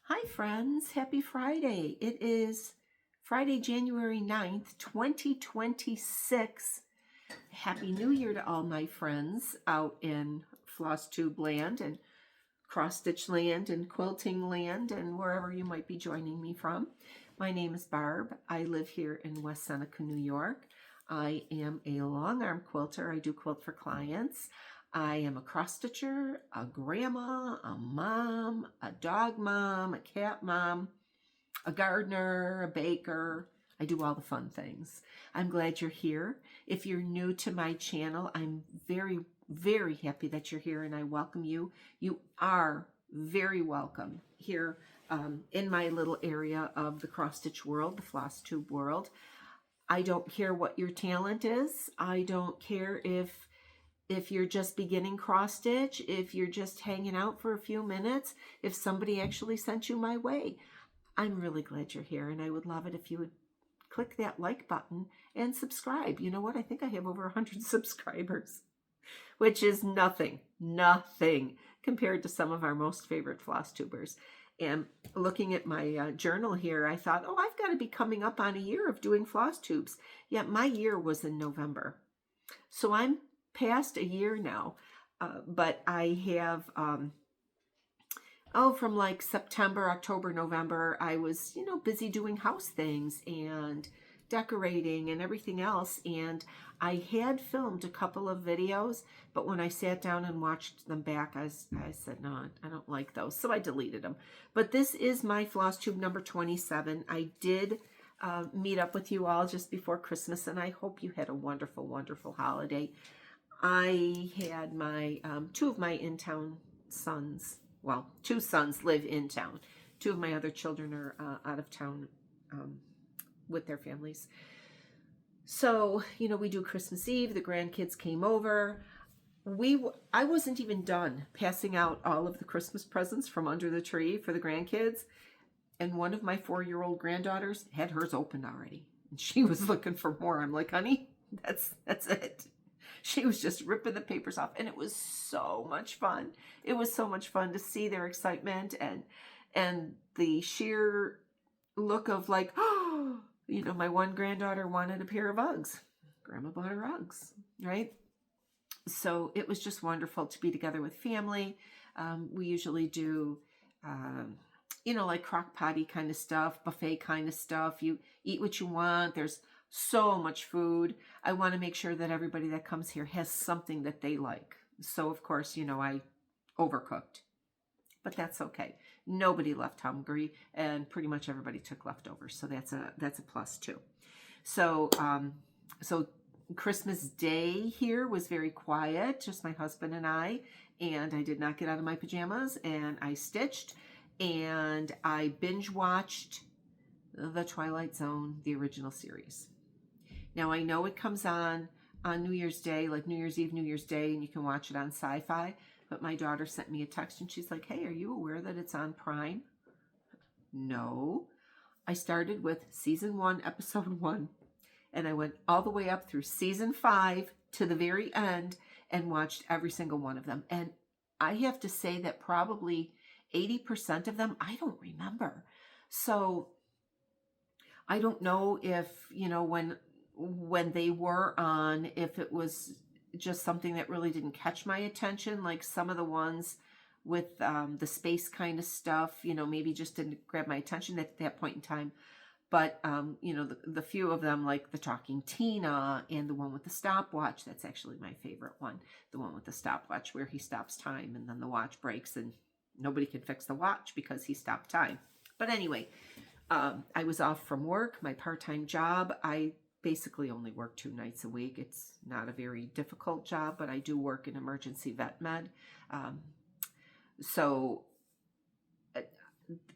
Hi friends, happy Friday. It is Friday, January 9th, 2026. Happy New Year to all my friends out in Flosstube land and cross stitch land and quilting land and wherever you might be joining me from. My name is Barb. I live here in West Seneca, New York. I am a long arm quilter. I do quilt for clients. I am a cross stitcher, a grandma, a mom, a dog mom, a cat mom, a gardener, a baker. I do all the fun things. I'm glad you're here. If you're new to my channel, I'm very, very happy that you're here and I welcome you. You are very welcome here in my little area of the cross stitch world, the floss tube world. I don't care what your talent is. I don't care if you're just beginning cross stitch, if you're just hanging out for a few minutes, if somebody actually sent you my way. I'm really glad you're here, and I would love it if you would click that like button and subscribe. You know what? I think I have over 100 subscribers, which is nothing compared to some of our most favorite floss tubers. And looking at my journal here, I thought, oh, I've got to be coming up on a year of doing floss tubes. Yet my year was in November. So I'm past a year now, but I have, from like September, October, November, I was, busy doing house things and decorating and everything else. And I had filmed a couple of videos, but when I sat down and watched them back, I said, no, I don't like those. So I deleted them. But this is my floss tube number 27. I did meet up with you all just before Christmas, and I hope you had a wonderful, wonderful holiday. I had my two of my in-town sons. Well, two sons live in town. Two of my other children are out of town with their families. So, we do Christmas Eve. The grandkids came over. I wasn't even done passing out all of the Christmas presents from under the tree for the grandkids. And one of my 4-year-old granddaughters had hers opened already. And she was looking for more. I'm like, honey, that's it. She was just ripping the papers off, and it was so much fun. It was so much fun to see their excitement and the sheer look of like, oh, my one granddaughter wanted a pair of Uggs. Grandma bought her Uggs, right? So it was just wonderful to be together with family. We usually do, like crock potty kind of stuff, buffet kind of stuff. You eat what you want. There's so much food. I want to make sure that everybody that comes here has something that they like. So of course, I overcooked, but that's okay. Nobody left hungry, and pretty much everybody took leftovers. So that's a plus too. So so Christmas Day here was very quiet, just my husband and I did not get out of my pajamas, and I stitched, and I binge watched The Twilight Zone, the original series. Now, I know it comes on New Year's Day, like New Year's Eve, New Year's Day, and you can watch it on Sci-Fi. But my daughter sent me a text, and she's like, hey, are you aware that it's on Prime? No. I started with season 1, episode 1, and I went all the way up through season 5 to the very end and watched every single one of them. And I have to say that probably 80% of them I don't remember. So I don't know if, when they were on, if it was just something that really didn't catch my attention, like some of the ones with the space kind of stuff, maybe just didn't grab my attention at that point in time. But, the few of them, like the Talking Tina and the one with the stopwatch, that's actually my favorite one. The one with the stopwatch where he stops time and then the watch breaks and nobody can fix the watch because he stopped time. But anyway, I was off from work, my part-time job. I basically only work 2 nights a week. It's not a very difficult job, but I do work in emergency vet med. So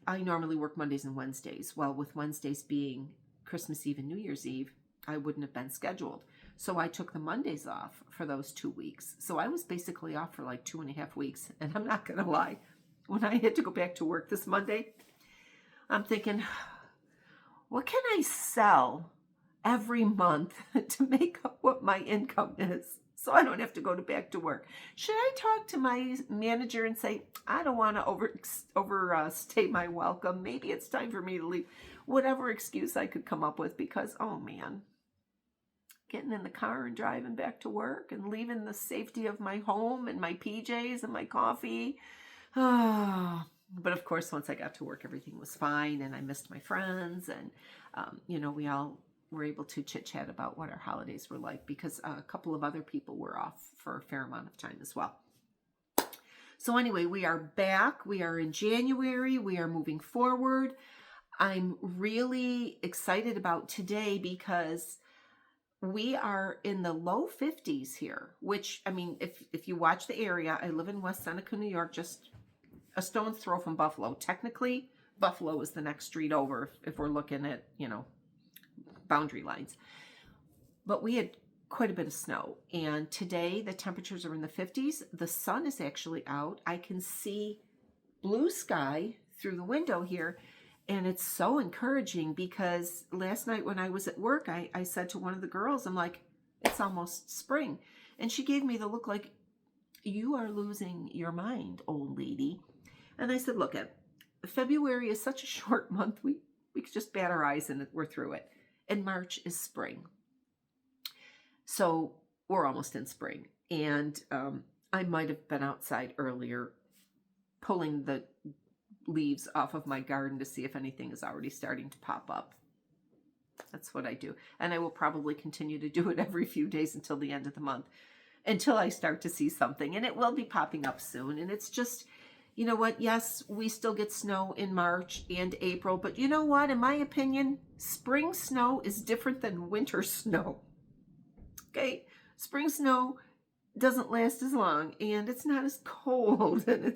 I normally work Mondays and Wednesdays. Well, with Wednesdays being Christmas Eve and New Year's Eve, I wouldn't have been scheduled. So I took the Mondays off for those 2 weeks. So I was basically off for like 2.5 weeks. And I'm not going to lie, when I had to go back to work this Monday, I'm thinking, what can I sell every month to make up what my income is? so I don't have to go back to work. Should I talk to my manager and say, I don't want to overstay my welcome. Maybe it's time for me to leave. Whatever excuse I could come up with, because, oh man, getting in the car and driving back to work and leaving the safety of my home and my PJs and my coffee. Ah. But of course, once I got to work, everything was fine, and I missed my friends, and we all were able to chit-chat about what our holidays were like, because a couple of other people were off for a fair amount of time as well. So anyway, we are back. We are in January. We are moving forward. I'm really excited about today because we are in the low 50s here, which, I mean, if you watch the area, I live in West Seneca, New York, just a stone's throw from Buffalo. Technically, Buffalo is the next street over if we're looking at, boundary lines. But we had quite a bit of snow. And today the temperatures are in the 50s. The sun is actually out. I can see blue sky through the window here. And it's so encouraging, because last night when I was at work, I said to one of the girls, I'm like, it's almost spring. And she gave me the look like, you are losing your mind, old lady. And I said, look, February is such a short month. We could just bat our eyes and we're through it. And March is spring. So we're almost in spring. And I might have been outside earlier pulling the leaves off of my garden to see if anything is already starting to pop up. That's what I do. And I will probably continue to do it every few days until the end of the month, until I start to see something. And it will be popping up soon. And it's just, you know what? Yes, we still get snow in March and April. But you know what? In my opinion, spring snow is different than winter snow. Okay? Spring snow doesn't last as long, and it's not as cold. And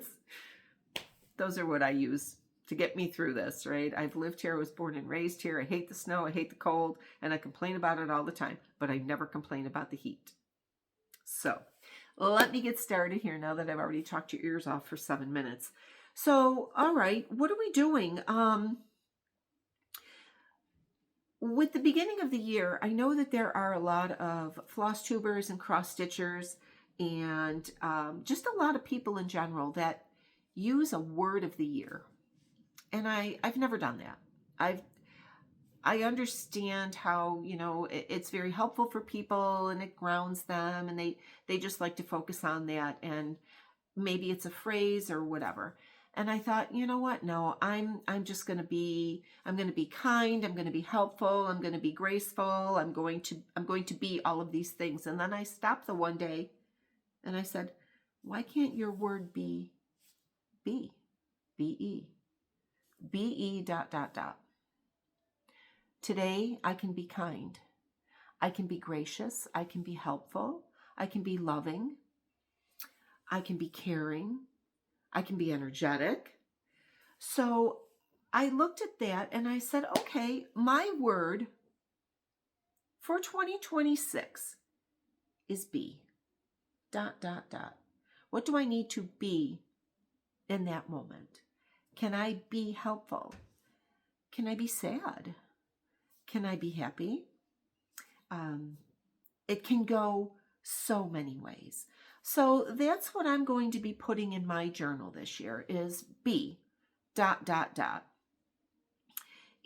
those are what I use to get me through this, right? I've lived here. I was born and raised here. I hate the snow. I hate the cold. And I complain about it all the time. But I never complain about the heat. So let me get started here now that I've already talked your ears off for 7 minutes. So, all right, what are we doing? With the beginning of the year, I know that there are a lot of floss tubers and cross stitchers, and just a lot of people in general that use a word of the year. And I've never done that. I understand how, it's very helpful for people and it grounds them, and they just like to focus on that, and maybe it's a phrase or whatever. And I thought, you know what? No, I'm just going to be kind. I'm going to be helpful. I'm going to be graceful. I'm going to be all of these things. And then I stopped the one day and I said, why can't your word be be? B-E. B-E ... Today, I can be kind. I can be gracious. I can be helpful. I can be loving. I can be caring. I can be energetic. So I looked at that and I said, okay, my word for 2026 is be ... What do I need to be in that moment? Can I be helpful? Can I be sad? Can I be happy? It can go so many ways. So that's what I'm going to be putting in my journal this year is be ...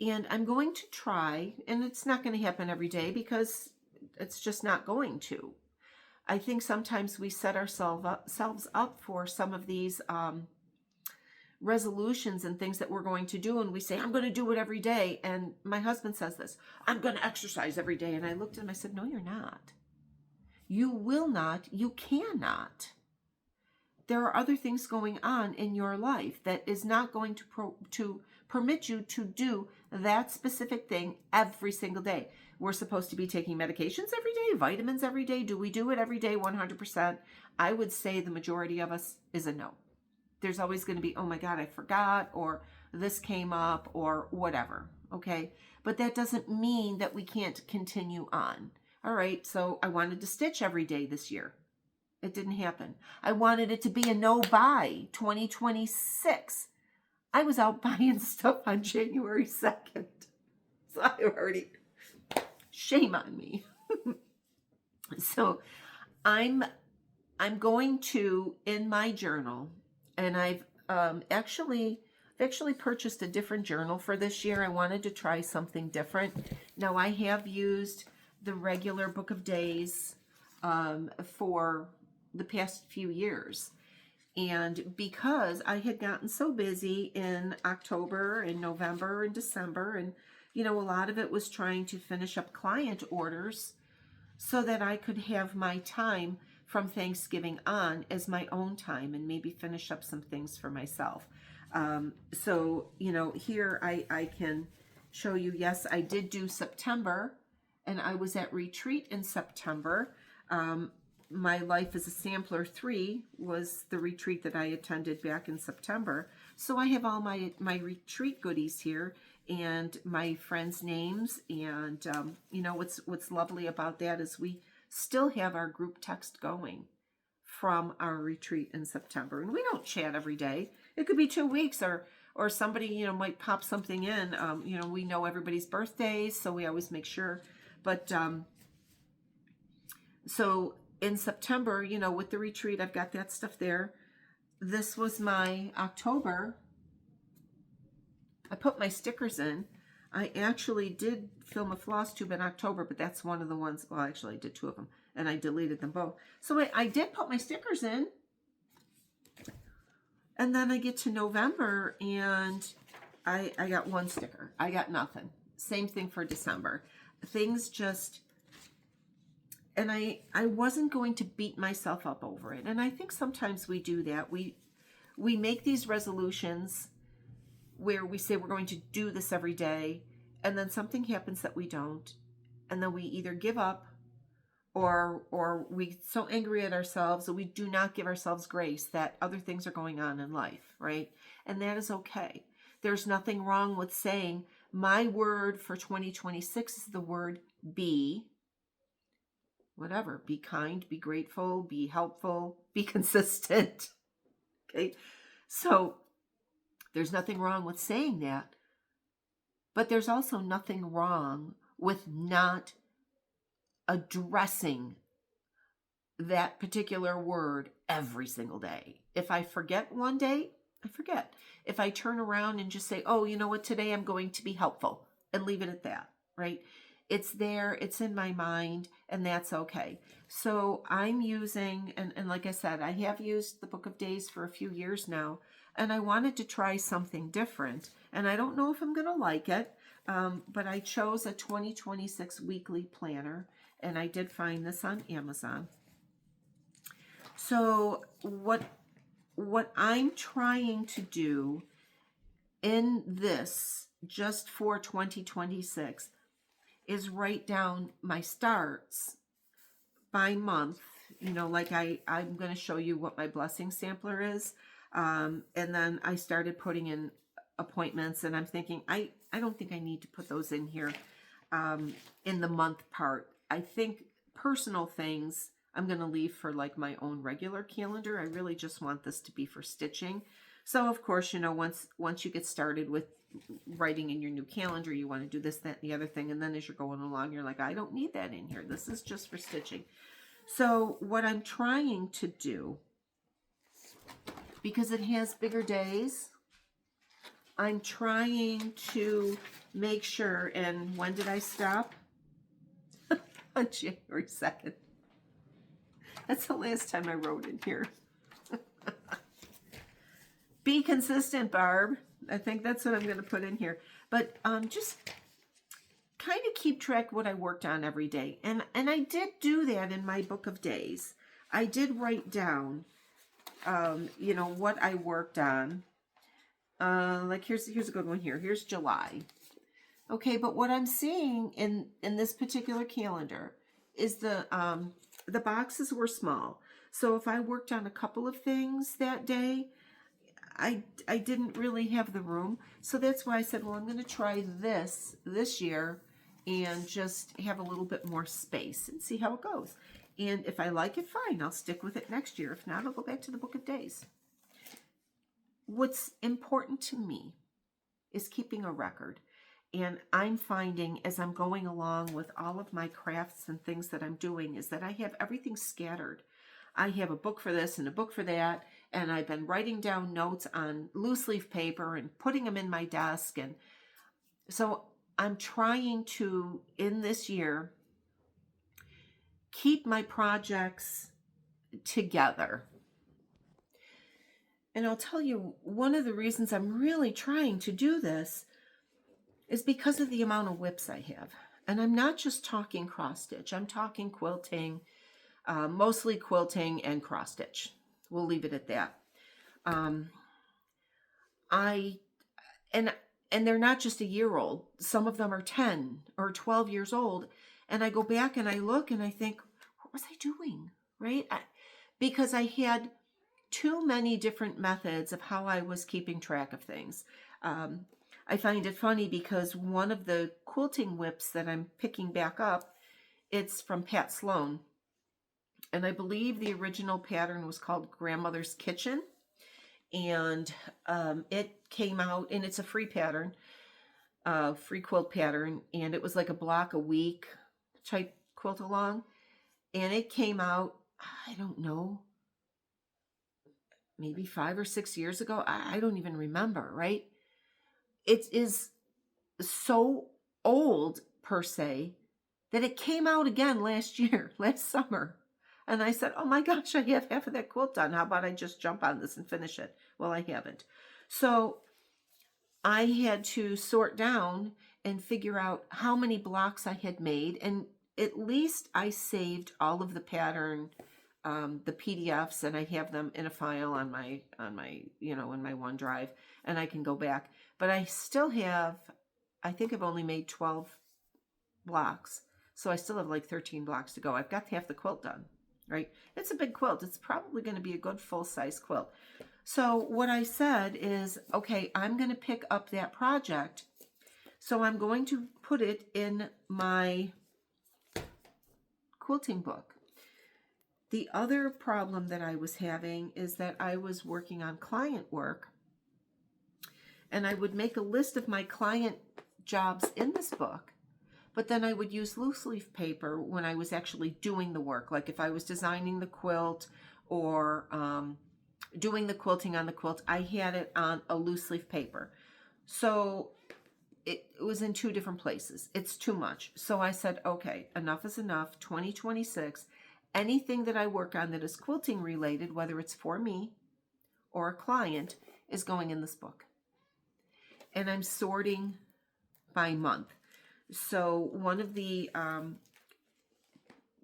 And I'm going to try, and it's not going to happen every day because it's just not going to. I think sometimes we set ourselves up for some of these resolutions and things that we're going to do, and we say, I'm going to do it every day. And my husband says this, I'm going to exercise every day. And I looked at him, I said, no, you're not. You will not. You cannot. There are other things going on in your life that is not going to permit you to do that specific thing every single day. We're supposed to be taking medications every day, vitamins every day. Do we do it every day 100%? I would say the majority of us is a no. There's always going to be, oh my God, I forgot, or this came up, or whatever, okay? But that doesn't mean that we can't continue on. All right, so I wanted to stitch every day this year. It didn't happen. I wanted it to be a no-buy 2026. I was out buying stuff on January 2nd. So shame on me. So I'm going to, in my journal, and I've actually purchased a different journal for this year. I wanted to try something different. Now, I have used the regular Book of Days for the past few years. And because I had gotten so busy in October and November and December, and, you know, a lot of it was trying to finish up client orders so that I could have my time from Thanksgiving on as my own time and maybe finish up some things for myself. So, you know, here I can show you, yes, I did do September, and I was at retreat in September. My Life as a Sampler 3 was the retreat that I attended back in September. So I have all my retreat goodies here and my friends' names. And, you know, what's lovely about that is we still have our group text going from our retreat in September. And we don't chat every day. It could be 2 weeks, or somebody, you know, might pop something in. You know, we know everybody's birthdays, so we always make sure. But so in September, you know, with the retreat, I've got that stuff there. This was my October. I put my stickers in. I actually did film a floss tube in October, but that's one of the ones, well, actually I did 2 of them, and I deleted them both. So I did put my stickers in. And then I get to November, and I got 1 sticker. I got nothing. Same thing for December. Things just... And I wasn't going to beat myself up over it. And I think sometimes we do that. We make these resolutions where we say we're going to do this every day, and then something happens that we don't. And then we either give up, or we so angry at ourselves that we do not give ourselves grace that other things are going on in life, right? And that is okay. There's nothing wrong with saying, my word for 2026 is the word be. Whatever, be kind, be grateful, be helpful, be consistent. Okay, so there's nothing wrong with saying that, but there's also nothing wrong with not addressing that particular word every single day. If I forget one day, I forget. If I turn around and just say, oh, you know what, today I'm going to be helpful, and leave it at that, right? It's there, it's in my mind, and that's okay. So I'm using, and like I said, I have used the Book of Days for a few years now, and I wanted to try something different. And I don't know if I'm going to like it, but I chose a 2026 weekly planner, and I did find this on Amazon. So what I'm trying to do in this, just for 2026, is write down my starts by month. You know, like I'm going to show you what my blessing sampler is. And then I started putting in appointments, and I'm thinking, I don't think I need to put those in here in the month part. I think personal things I'm going to leave for like my own regular calendar. I really just want this to be for stitching. So of course, you know, once you get started with writing in your new calendar, you want to do this, that, and the other thing, and then as you're going along, you're like, I don't need that in here. This is just for stitching. So what I'm trying to do, because it has bigger days, I'm trying to make sure, and when did I stop? On January 2nd. That's the last time I wrote in here. Be consistent, Barb. I think that's what I'm going to put in here. But just kind of keep track of what I worked on every day. And I did do that in my Book of Days. I did write down, you know, what I worked on. Like here's a good one here. Here's July. Okay, but what I'm seeing in this particular calendar is the boxes were small. So if I worked on a couple of things that day, I didn't really have the room. So that's why I said, well, I'm going to try this year and just have a little bit more space and see how it goes. And if I like it, fine, I'll stick with it next year. If not, I'll go back to the Book of Days. What's important to me is keeping a record. And I'm finding as I'm going along with all of my crafts and things that I'm doing is that I have everything scattered. I have a book for this and a book for that, and I've been writing down notes on loose leaf paper and putting them in my desk. And so I'm trying to, in this year, keep my projects together. And I'll tell you, one of the reasons I'm really trying to do this is because of the amount of whips I have. And I'm not just talking cross stitch, I'm talking quilting, mostly quilting and cross stitch. We'll leave it at that. And they're not just a year old. Some of them are 10 or 12 years old. And I go back and I look and I think, what was I doing? Right? Because I had too many different methods of how I was keeping track of things. I find it funny because one of the quilting whips that I'm picking back up, it's from Pat Sloan. And I believe the original pattern was called Grandmother's Kitchen. And it came out, and it's a free pattern, free quilt pattern. And it was like a block a week type quilt along. And it came out, I don't know, maybe 5 or 6 years ago. I don't even remember, right? It is so old, per se, that it came out again last summer. And I said, oh my gosh, I have half of that quilt done. How about I just jump on this and finish it? Well, I haven't. So I had to sort down and figure out how many blocks I had made. And at least I saved all of the pattern, the PDFs, and I have them in a file on my, in my OneDrive, and I can go back. But I still have, I think I've only made 12 blocks. So I still have like 13 blocks to go. I've got half the quilt done, right? It's a big quilt. It's probably going to be a good full-size quilt. So what I said is, okay, I'm going to pick up that project. So I'm going to put it in my quilting book. The other problem that I was having is that I was working on client work, and I would make a list of my client jobs in this book, but then I would use loose leaf paper when I was actually doing the work. Like if I was designing the quilt or doing the quilting on the quilt, I had it on a loose leaf paper. So it was in 2 different places. It's too much. So I said, okay, enough is enough. 2026, anything that I work on that is quilting related, whether it's for me or a client, is going in this book. And I'm sorting by month. So one of the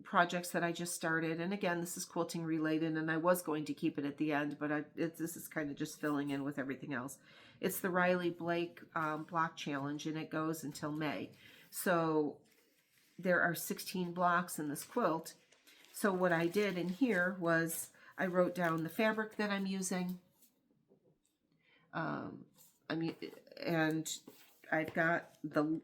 projects that I just started, and again, this is quilting related, and I was going to keep it at the end, but this is kind of just filling in with everything else. It's the Riley Blake block challenge, and it goes until May. So there are 16 blocks in this quilt. So what I did in here was I wrote down the fabric that I'm using. And I've got the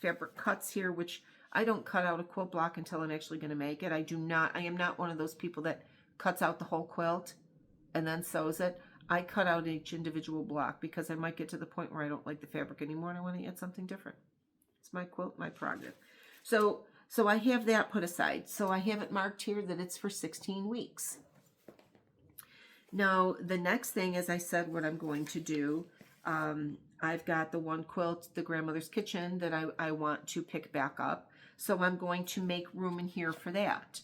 fabric cuts here, which I don't cut out a quilt block until I'm actually going to make it. I am not one of those people that cuts out the whole quilt and then sews it. I cut out each individual block because I might get to the point where I don't like the fabric anymore and I want to add something different. It's my quilt, my project. So I have that put aside. So I have it marked here that it's for 16 weeks. Now, the next thing, as I said, what I'm going to do, I've got the one quilt, the Grandmother's Kitchen, that I want to pick back up. So I'm going to make room in here for that.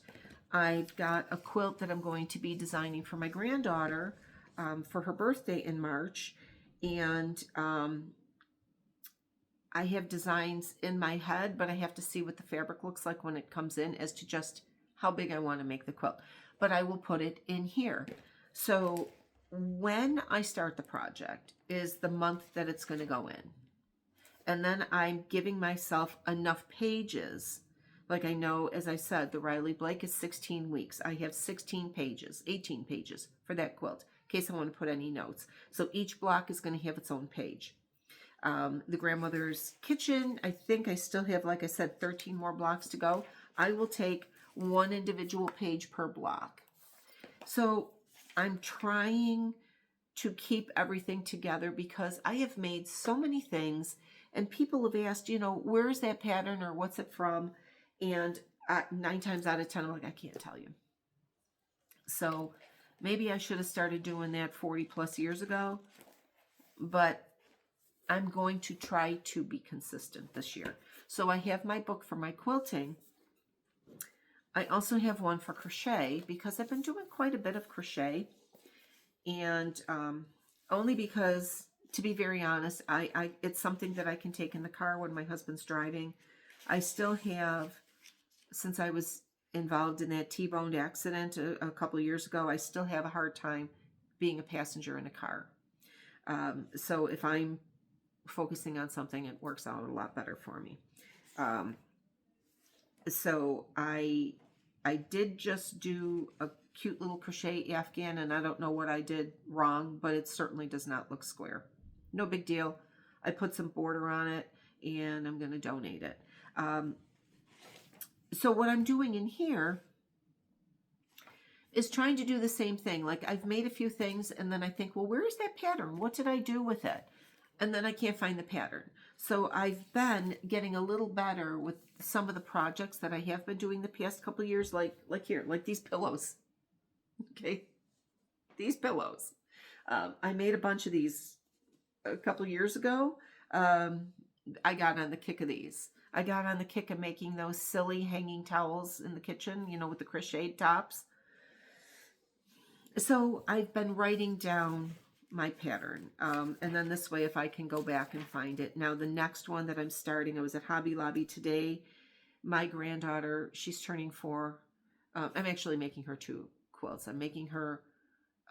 I've got a quilt that I'm going to be designing for my granddaughter for her birthday in March. And I have designs in my head, but I have to see what the fabric looks like when it comes in as to just how big I want to make the quilt. But I will put it in here. So when I start the project is the month that it's going to go in. And then I'm giving myself enough pages. Like I know, as I said, the Riley Blake is 16 weeks. I have 16 pages, 18 pages for that quilt, in case I want to put any notes. So each block is going to have its own page. The Grandmother's Kitchen, I think I still have, like I said, 13 more blocks to go. I will take one individual page per block. So I'm trying to keep everything together because I have made so many things And people have asked, you know, where is that pattern or what's it from? And 9 times out of 10, I'm like, I can't tell you. So maybe I should have started doing that 40 plus years ago, but I'm going to try to be consistent this year. So I have my book for my quilting. I also have one for crochet because I've been doing quite a bit of crochet, and only because, to be very honest, it's something that I can take in the car when my husband's driving. I still have, since I was involved in that T-boned accident a couple of years ago, I still have a hard time being a passenger in a car. So if I'm focusing on something, it works out a lot better for me. So I did just do a cute little crochet afghan, and I don't know what I did wrong, but it certainly does not look square. No big deal. I put some border on it, and I'm going to donate it. So what I'm doing in here is trying to do the same thing. Like, I've made a few things, and then I think, well, where's that pattern? What did I do with it? And then I can't find the pattern. So I've been getting a little better with some of the projects that I have been doing the past couple of years, like here, like these pillows. Okay, these pillows. I made a bunch of these a couple of years ago. I got on the kick of these. I got on the kick of making those silly hanging towels in the kitchen, you know, with the crocheted tops. So I've been writing down my pattern. And then this way, if I can go back and find it. Now, the next one that I'm starting, I was at Hobby Lobby today. My granddaughter, she's turning 4. I'm actually making her 2 quilts. I'm making her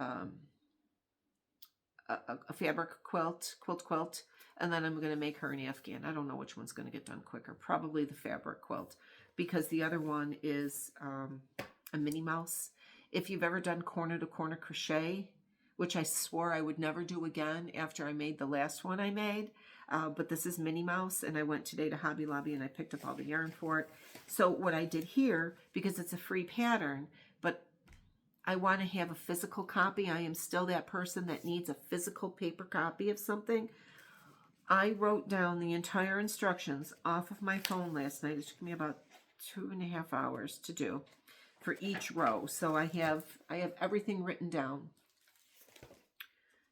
a fabric quilt, and then I'm going to make her an afghan. I don't know which one's going to get done quicker. Probably the fabric quilt, because the other one is a Minnie Mouse. If you've ever done corner to corner crochet, which I swore I would never do again after I made the last one I made, but this is Minnie Mouse, and I went today to Hobby Lobby and I picked up all the yarn for it. So what I did here, because it's a free pattern, but I want to have a physical copy. I am still that person that needs a physical paper copy of something. I wrote down the entire instructions off of my phone last night. It took me about 2.5 hours to do for each row. So I have everything written down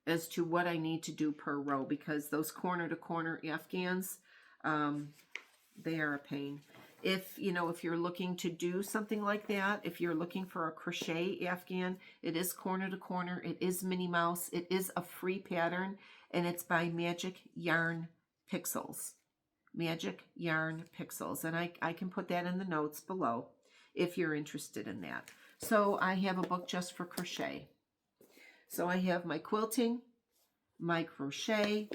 as to what I need to do per row, because those corner to corner afghans, they are a pain. If you're looking to do something like that, if you're looking for a crochet afghan, it is corner to corner. It is Minnie Mouse. It is a free pattern, and it's by Magic Yarn Pixels. Magic Yarn Pixels. And I can put that in the notes below if you're interested in that. So I have a book just for crochet. So I have my quilting, my crochet,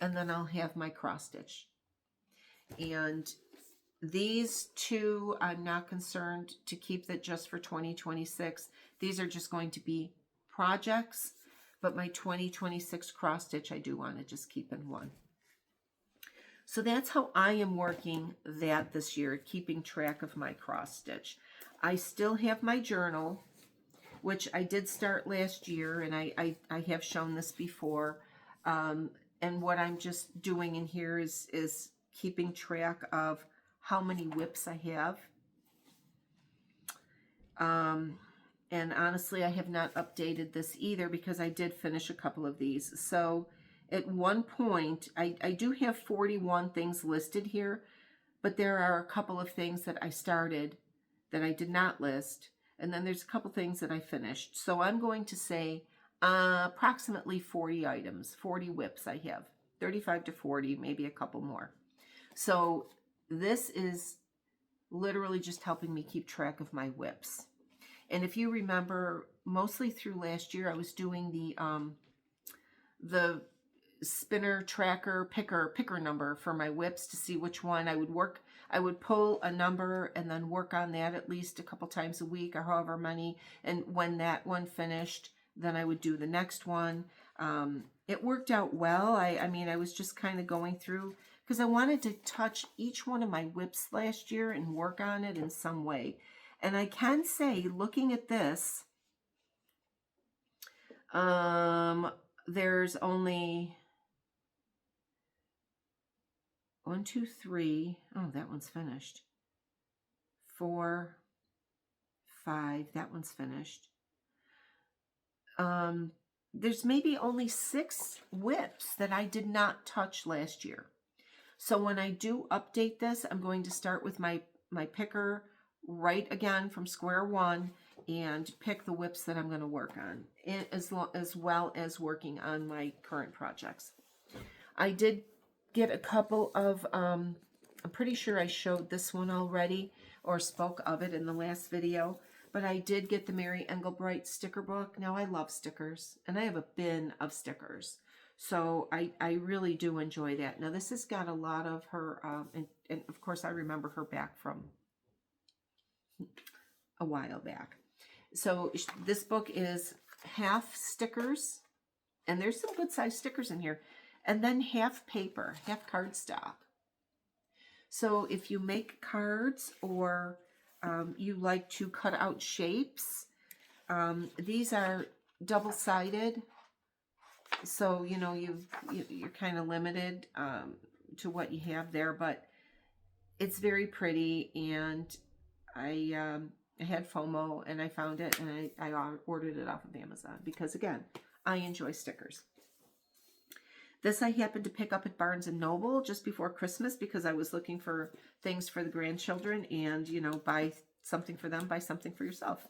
and then I'll have my cross stitch. And these 2, I'm not concerned to keep that just for 2026. These are just going to be projects, but my 2026 cross stitch, I do want to just keep in one. So that's how I am working that this year, keeping track of my cross stitch. I still have my journal, which I did start last year, and I have shown this before. And what I'm just doing in here is keeping track of how many whips I have. And honestly, I have not updated this either, because I did finish a couple of these. So at one point, I do have 41 things listed here, but there are a couple of things that I started that I did not list. And then there's a couple things that I finished. So I'm going to say approximately 40 items, 40 whips I have. 35 to 40, maybe a couple more. So this is literally just helping me keep track of my whips. And if you remember, mostly through last year, I was doing the spinner tracker picker number for my whips to see which one I would work. I would pull a number and then work on that at least a couple times a week, or however many. And when that one finished, then I would do the next one. It worked out well. I mean, I was just kind of going through, because I wanted to touch each one of my whips last year and work on it in some way. And I can say, looking at this, there's only 1, 2, 3. Oh, that one's finished. 4, 5. That one's finished. There's maybe only 6 whips that I did not touch last year. So when I do update this, I'm going to start with my picker right again from square one and pick the whips that I'm going to work on, as well as working on my current projects. I did get a couple of, I'm pretty sure I showed this one already or spoke of it in the last video, but I did get the Mary Engelbreit sticker book. Now, I love stickers, and I have a bin of stickers. So I really do enjoy that. Now, this has got a lot of her, and of course, I remember her back from a while back. So this book is half stickers, and there's some good size stickers in here, and then half paper, half cardstock. So if you make cards or you like to cut out shapes, these are double-sided. So, you know, you're kind of limited to what you have there, but it's very pretty, and I had FOMO, and I found it, and I ordered it off of Amazon because, again, I enjoy stickers. This I happened to pick up at Barnes & Noble just before Christmas because I was looking for things for the grandchildren, and, you know, buy something for them, buy something for yourself.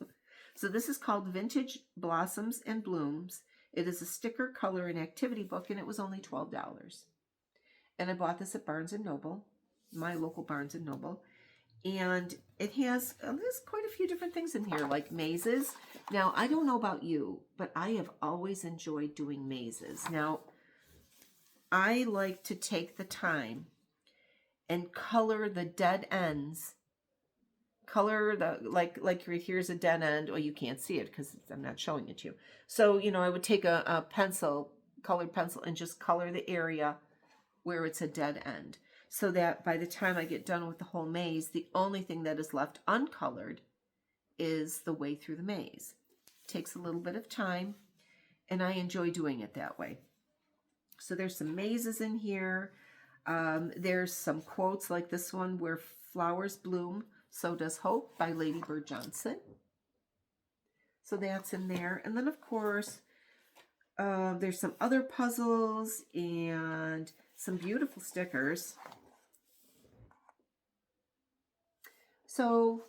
So this is called Vintage Blossoms and Blooms. It is a sticker, color, and activity book, and it was only $12. And I bought this at Barnes & Noble, my local Barnes & Noble. And it has quite a few different things in here, like mazes. Now, I don't know about you, but I have always enjoyed doing mazes. Now, I like to take the time and color the dead ends. Color the, like right here's a dead end. Well, you can't see it because I'm not showing it to you. So, you know, I would take a pencil, colored pencil, and just color the area where it's a dead end, so that by the time I get done with the whole maze, the only thing that is left uncolored is the way through the maze. It takes a little bit of time, and I enjoy doing it that way. So there's some mazes in here. There's some quotes like this one, "Where flowers bloom, so does hope," by Lady Bird Johnson. So that's in there. And then, of course, there's some other puzzles and some beautiful stickers. So,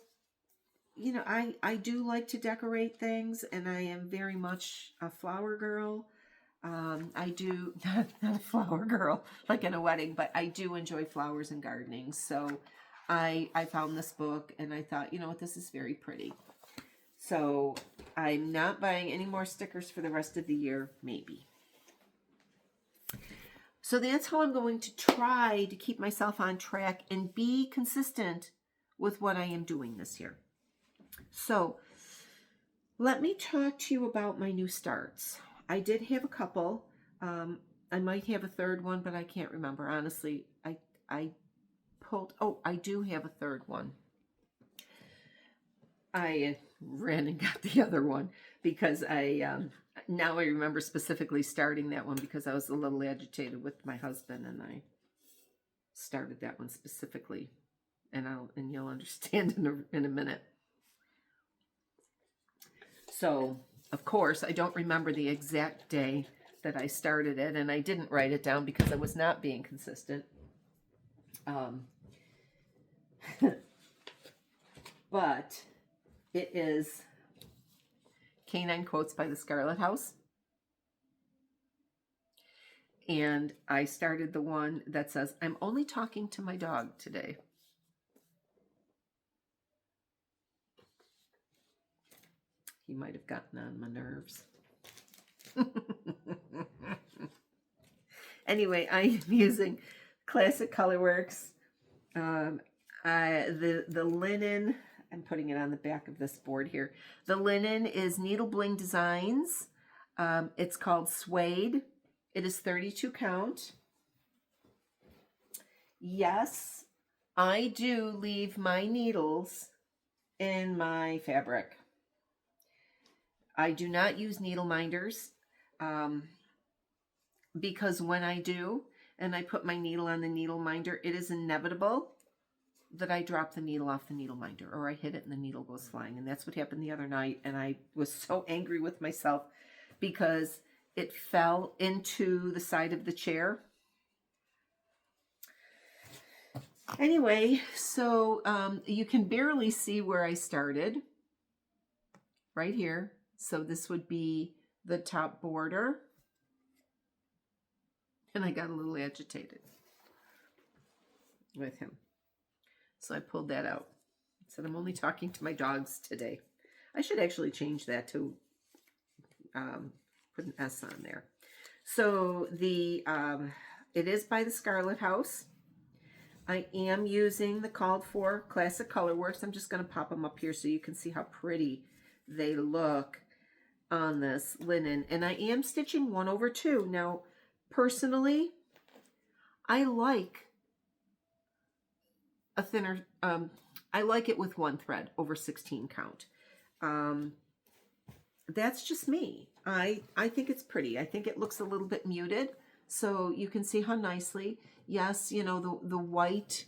you know, I do like to decorate things, and I am very much a flower girl. I do, not a flower girl like in a wedding, but I do enjoy flowers and gardening. So I found this book, and I thought, you know what, this is very pretty. So I'm not buying any more stickers for the rest of the year, maybe. So that's how I'm going to try to keep myself on track and be consistent with what I am doing this year. So let me talk to you about my new starts. I did have a couple. I might have a third one, but I can't remember. Honestly, I pulled, oh, I do have a third one. I ran and got the other one because now I remember specifically starting that one because I was a little agitated with my husband, and I started that one specifically, and you'll understand in a minute. So, of course, I don't remember the exact day that I started it, and I didn't write it down because I was not being consistent. But it is Canine Quotes by the Scarlet House. And I started the one that says, "I'm only talking to my dog today." He might have gotten on my nerves. Anyway, I am using Classic Colorworks. The linen, I'm putting it on the back of this board here. The linen is Needle Bling Designs. It's called Suede. It is 32 count. Yes, I do leave my needles in my fabric. I do not use needle minders because when I do, and I put my needle on the needle minder, it is inevitable that I drop the needle off the needle minder, or I hit it and the needle goes flying. And that's what happened the other night. And I was so angry with myself because it fell into the side of the chair. Anyway, so you can barely see where I started right here. So this would be the top border. And I got a little agitated with him. So I pulled that out. I said, I'm only talking to my dogs today. I should actually change that to put an S on there. So the it is by the Scarlet House. I am using the called for Classic Colorworks. I'm just going to pop them up here so you can see how pretty they look on this linen. And I am stitching 1/2. Now, personally, I like a thinner, I like it with 1 thread over 16 count. That's just me. I think it's pretty. I think it looks a little bit muted, so you can see how nicely. Yes, you know, the white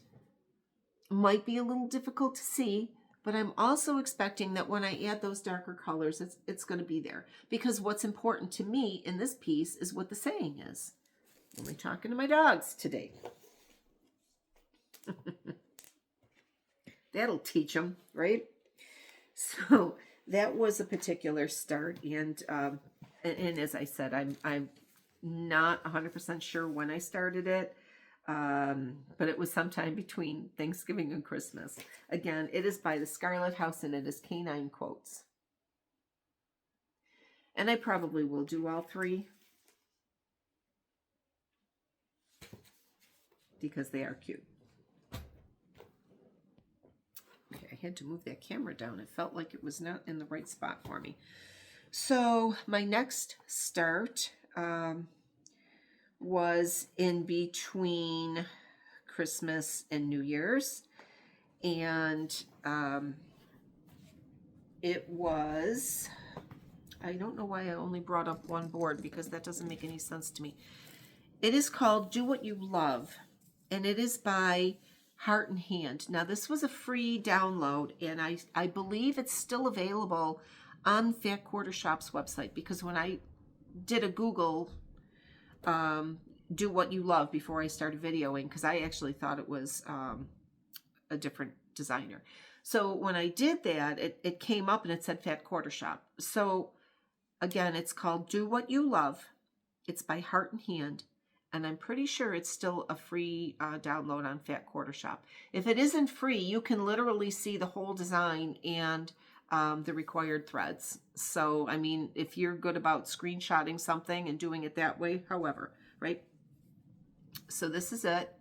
might be a little difficult to see, but I'm also expecting that when I add those darker colors, it's going to be there. Because what's important to me in this piece is what the saying is. I'm only talking to my dogs today. That'll teach them, right? So that was a particular start, and as I said, I'm not 100% sure when I started it, but it was sometime between Thanksgiving and Christmas. Again, it is by the Scarlet House, and it is Canine Quotes. And I probably will do all 3 because they are cute. Okay, I had to move that camera down. It felt like it was not in the right spot for me. So my next start was in between Christmas and New Year's. And it was, I don't know why I only brought up one board because that doesn't make any sense to me. It is called Do What You Love, and it is by Heart and Hand. Now, this was a free download, and I believe it's still available on Fat Quarter Shop's website, because when I did a Google Do What You Love before I started videoing, because I actually thought it was a different designer. So when I did that, it came up and it said Fat Quarter Shop. So again, it's called Do What You Love. It's by Heart and Hand. And I'm pretty sure it's still a free download on Fat Quarter Shop. If it isn't free, you can literally see the whole design and the required threads. So, I mean, if you're good about screenshotting something and doing it that way, however, right? So this is it.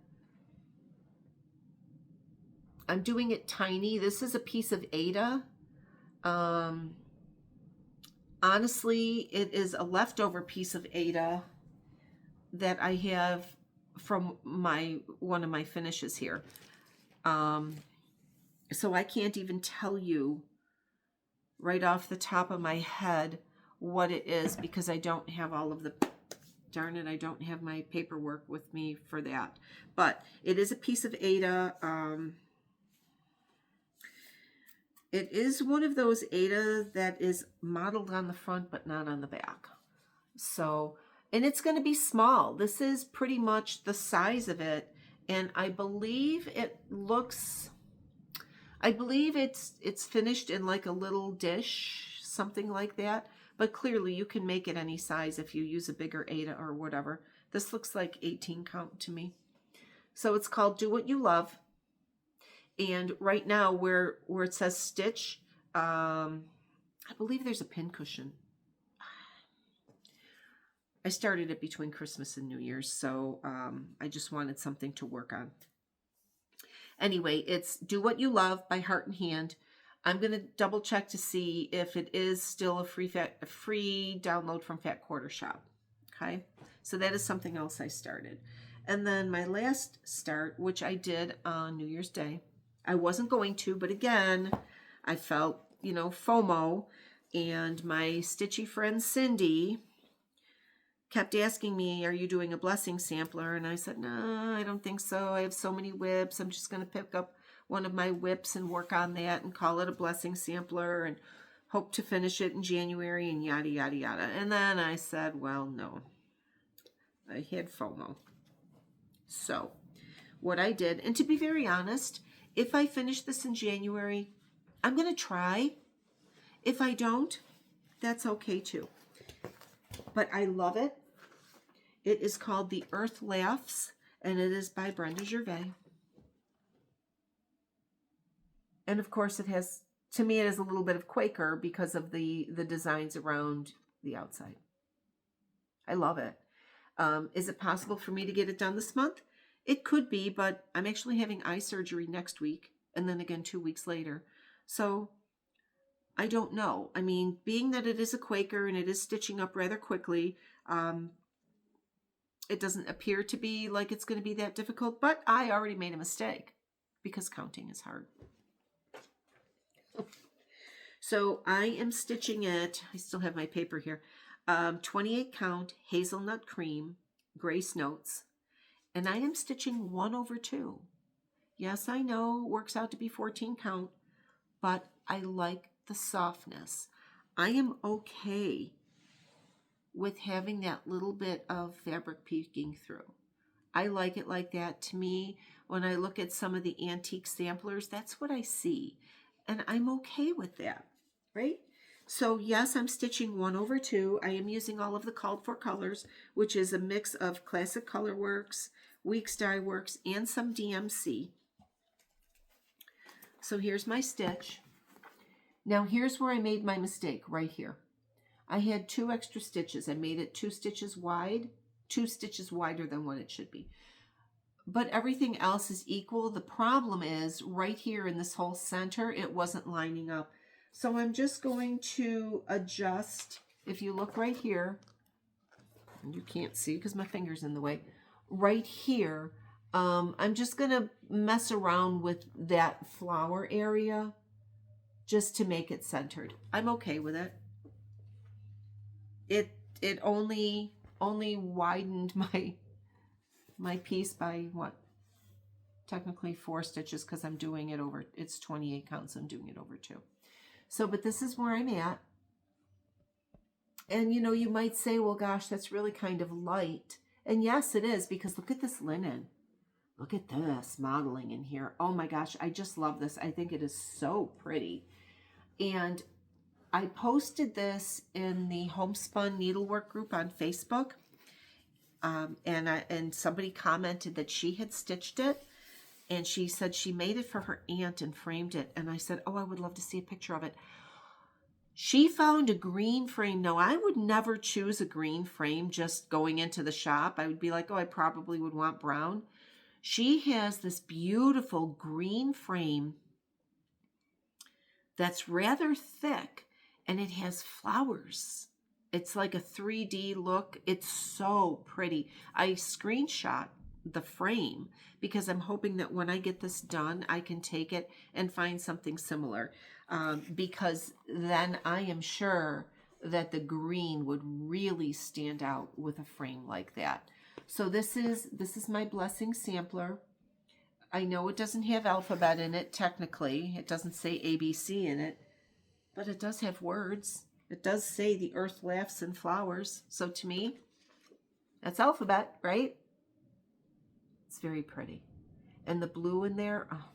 I'm doing it tiny. This is a piece of Aida. Honestly, it is a leftover piece of Aida that I have from one of my finishes here. So I can't even tell you right off the top of my head what it is, because I don't have all of the, darn it, I don't have my paperwork with me for that. But it is a piece of Aida. It is one of those Aida that is modeled on the front but not on the back. So, and it's going to be small. This is pretty much the size of it. And I believe it looks, I believe it's finished in like a little dish, something like that. But clearly you can make it any size if you use a bigger Aida or whatever. This looks like 18 count to me. So it's called Do What You Love. And right now where it says stitch, I believe there's a pin cushion. I started it between Christmas and New Year's, so I just wanted something to work on. Anyway, it's Do What You Love by Heart and Hand. I'm going to double check to see if it is still a free download from Fat Quarter Shop. Okay, so that is something else I started. And then my last start, which I did on New Year's Day. I wasn't going to, but again, I felt, you know, FOMO, and my stitchy friend Cindy kept asking me, are you doing a blessing sampler? And I said, no, I don't think so. I have so many whips. I'm just going to pick up one of my whips and work on that and call it a blessing sampler and hope to finish it in January and yada, yada, yada. And then I said, well, no. I had FOMO. So what I did, and to be very honest, if I finish this in January, I'm going to try. If I don't, that's okay too. But I love it. It is called The Earth Laughs, and it is by Brenda Gervais. And of course it has, to me, it is a little bit of Quaker because of the designs around the outside. I love it. Is it possible for me to get it done this month? It could be, but I'm actually having eye surgery next week, and then again 2 weeks later. So I don't know. I mean, being that it is a Quaker and it is stitching up rather quickly, it doesn't appear to be like it's going to be that difficult, but I already made a mistake because counting is hard. So I am stitching it. I still have my paper here. 28 count hazelnut cream, Grace Notes, and I am stitching 1/2. Yes, I know it works out to be 14 count, but I like the softness. I am okay with having that little bit of fabric peeking through. I like it like that. To me, when I look at some of the antique samplers, that's what I see, and I'm okay with that, right? So yes, I'm stitching 1/2. I am using all of the called for colors, which is a mix of Classic Colorworks, Weeks Dye Works, and some DMC. So here's my stitch. Now here's where I made my mistake, right here. I had 2 extra stitches. I made it 2 stitches wide, 2 stitches wider than what it should be. But everything else is equal. The problem is right here in this whole center, it wasn't lining up. So I'm just going to adjust. If you look right here, and you can't see because my finger's in the way, right here, I'm just going to mess around with that flower area just to make it centered. I'm okay with it. It only widened my piece by what? Technically 4 stitches because I'm doing it over, it's 28 counts, I'm doing it over 2. So, but this is where I'm at. And you know, you might say, well, gosh, that's really kind of light. And yes, it is, because look at this linen. Look at this modeling in here. Oh my gosh, I just love this. I think it is so pretty. And I posted this in the Homespun Needlework group on Facebook. And somebody commented that she had stitched it. And she said she made it for her aunt and framed it. And I said, oh, I would love to see a picture of it. She found a green frame. Now, I would never choose a green frame just going into the shop. I would be like, oh, I probably would want brown. She has this beautiful green frame that's rather thick, and it has flowers. It's like a 3D look. It's so pretty. I screenshot the frame because I'm hoping that when I get this done, I can take it and find something similar, because then I am sure that the green would really stand out with a frame like that. So this is my blessing sampler. I know it doesn't have alphabet in it technically. It doesn't say ABC in it, but it does have words. It does say the earth laughs and flowers. So to me, that's alphabet, right? It's very pretty. And the blue in there, oh,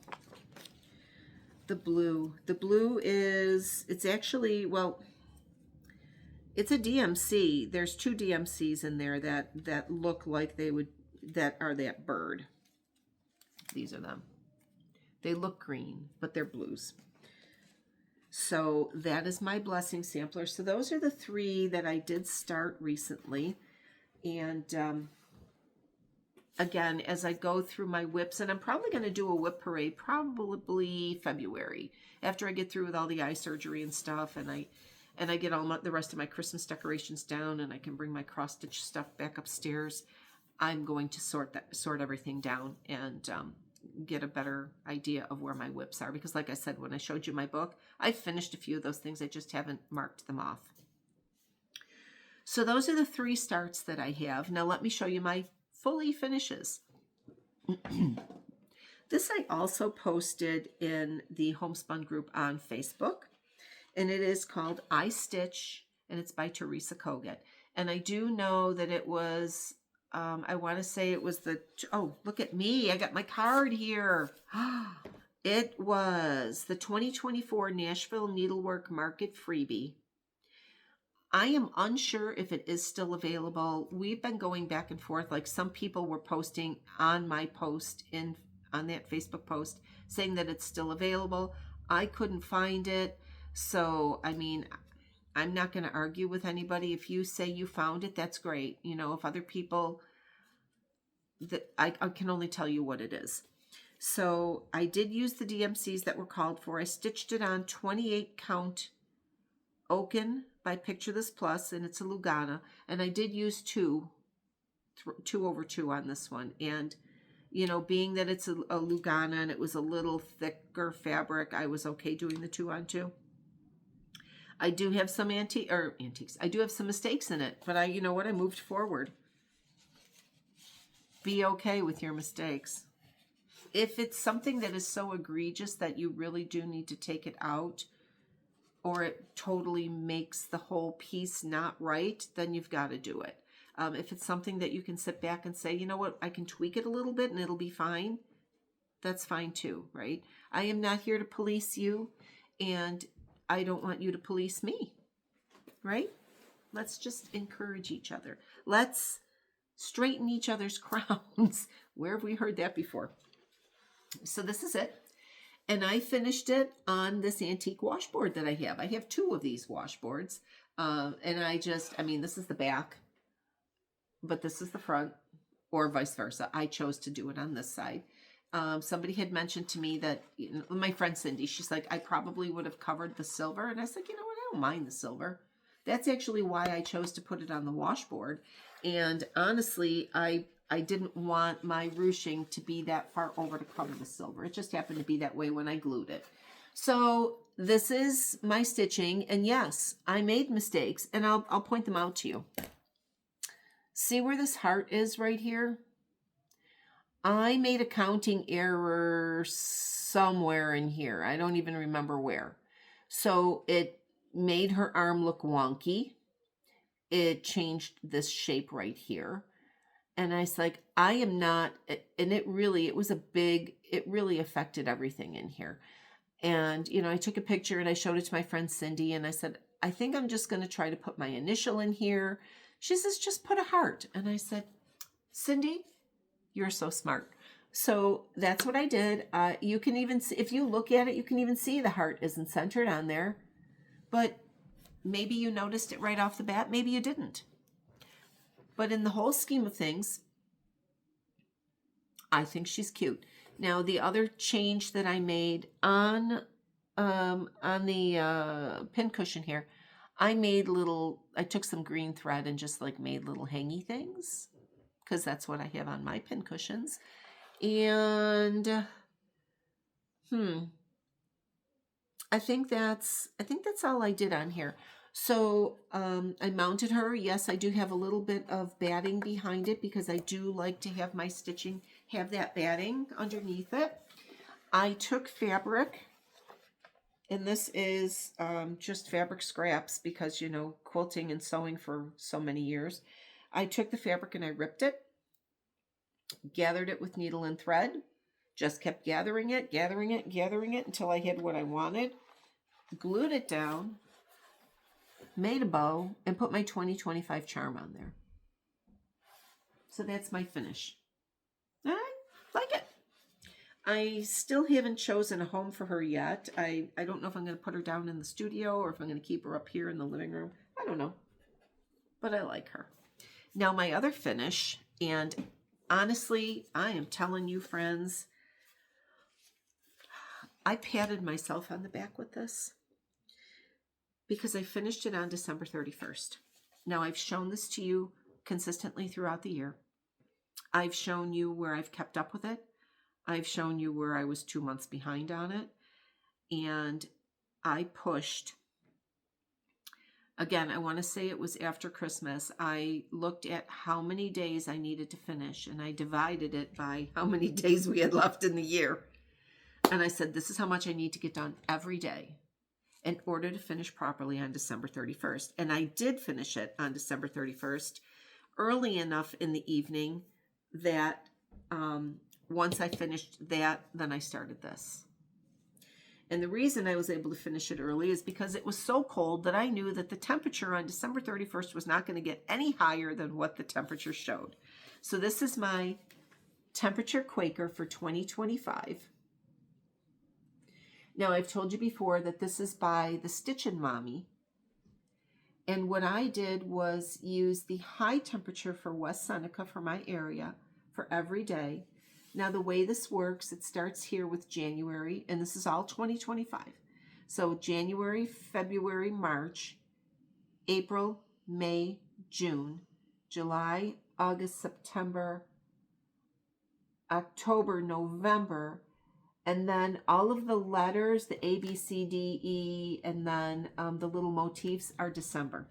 the blue is, it's actually, well, it's a DMC. There's 2 DMCs in there that look like they would, that are that bird. These are them. They look green, but they're blues. So that is my blessing sampler. So those are the 3 that I did start recently. And again, as I go through my whips, and I'm probably going to do a whip parade probably February after I get through with all the eye surgery and stuff, and I get all the rest of my Christmas decorations down, and I can bring my cross stitch stuff back upstairs. I'm going to sort everything down and get a better idea of where my whips are, because like I said, when I showed you my book, I finished a few of those things. I just haven't marked them off. So those are the 3 starts that I have. Now let me show you my fully finishes. This I also posted in the Homespun group on Facebook, and it is called I Stitch, and it's by Teresa Kogut. And I do know that it was, I want to say it was oh, look at me, I got my card here. It was the 2024 Nashville Needlework Market freebie. I am unsure if it is still available. We've been going back and forth. Like, some people were posting on my post on that Facebook post saying that it's still available. I couldn't find it. So, I mean, I'm not going to argue with anybody. If you say you found it, that's great. You know, if other people, I can only tell you what it is. So I did use the DMCs that were called for. I stitched it on 28 count Oaken by Picture This Plus, and it's a Lugana. And I did use 2 over 2 on this one. And, you know, being that it's a Lugana and it was a little thicker fabric, I was okay doing the 2 on 2. I do have some antiques. I do have some mistakes in it, but you know what? I moved forward. Be okay with your mistakes. If it's something that is so egregious that you really do need to take it out, or it totally makes the whole piece not right, then you've got to do it. If it's something that you can sit back and say, you know what, I can tweak it a little bit and it'll be fine, that's fine too, right? I am not here to police you, and I don't want you to police me, right? Let's just encourage each other. Let's straighten each other's crowns. Where have we heard that before? So this is it. And I finished it on this antique washboard that I have. I have 2 of these washboards. And I mean, this is the back, but this is the front, or vice versa. I chose to do it on this side. Somebody had mentioned to me that, you know, my friend Cindy, she's like, I probably would have covered the silver. And I said, you know what? I don't mind the silver. That's actually why I chose to put it on the washboard. And honestly, I didn't want my ruching to be that far over to cover the silver. It just happened to be that way when I glued it. So this is my stitching. And yes, I made mistakes, and I'll point them out to you. See where this heart is right here? I made a counting error somewhere in here. I don't even remember where. So it made her arm look wonky. It changed this shape right here. And I was like, I am not, and it really affected everything in here. And, you know, I took a picture and I showed it to my friend Cindy, and I said, I think I'm just going to try to put my initial in here. She says, just put a heart. And I said, Cindy, you're so smart. So that's what I did. You can even see, if you look at it, you can even see the heart isn't centered on there. But maybe you noticed it right off the bat. Maybe you didn't. But in the whole scheme of things, I think she's cute. Now, the other change that I made on the pin cushion here, I took some green thread and just like made little hangy things, because that's what I have on my pin cushions. And I think that's all I did on here. So I mounted her. Yes, I do have a little bit of batting behind it, because I do like to have my stitching have that batting underneath it. I took fabric, and this is just fabric scraps, because, you know, quilting and sewing for so many years. I took the fabric and I ripped it, gathered it with needle and thread, just kept gathering it until I had what I wanted, glued it down, made a bow, and put my 2025 charm on there. So that's my finish. I like it. I still haven't chosen a home for her yet. I don't know if I'm going to put her down in the studio or if I'm going to keep her up here in the living room. I don't know. But I like her. Now my other finish, and honestly, I am telling you, friends, I patted myself on the back with this, because I finished it on December 31st. Now, I've shown this to you consistently throughout the year. I've shown you where I've kept up with it. I've shown you where I was 2 months behind on it. And I pushed Again, I want to say it was after Christmas. I looked at how many days I needed to finish, and I divided it by how many days we had left in the year. And I said, this is how much I need to get done every day in order to finish properly on December 31st. And I did finish it on December 31st early enough in the evening that once I finished that, then I started this. And the reason I was able to finish it early is because it was so cold that I knew that the temperature on December 31st was not going to get any higher than what the temperature showed. So this is my temperature Quaker for 2025. Now, I've told you before that this is by the Stitchin Mommy. And what I did was use the high temperature for West Seneca for my area for every day. Now, the way this works, it starts here with January, and this is all 2025. So January, February, March, April, May, June, July, August, September, October, November, and then all of the letters, the A, B, C, D, E, and then the little motifs are December.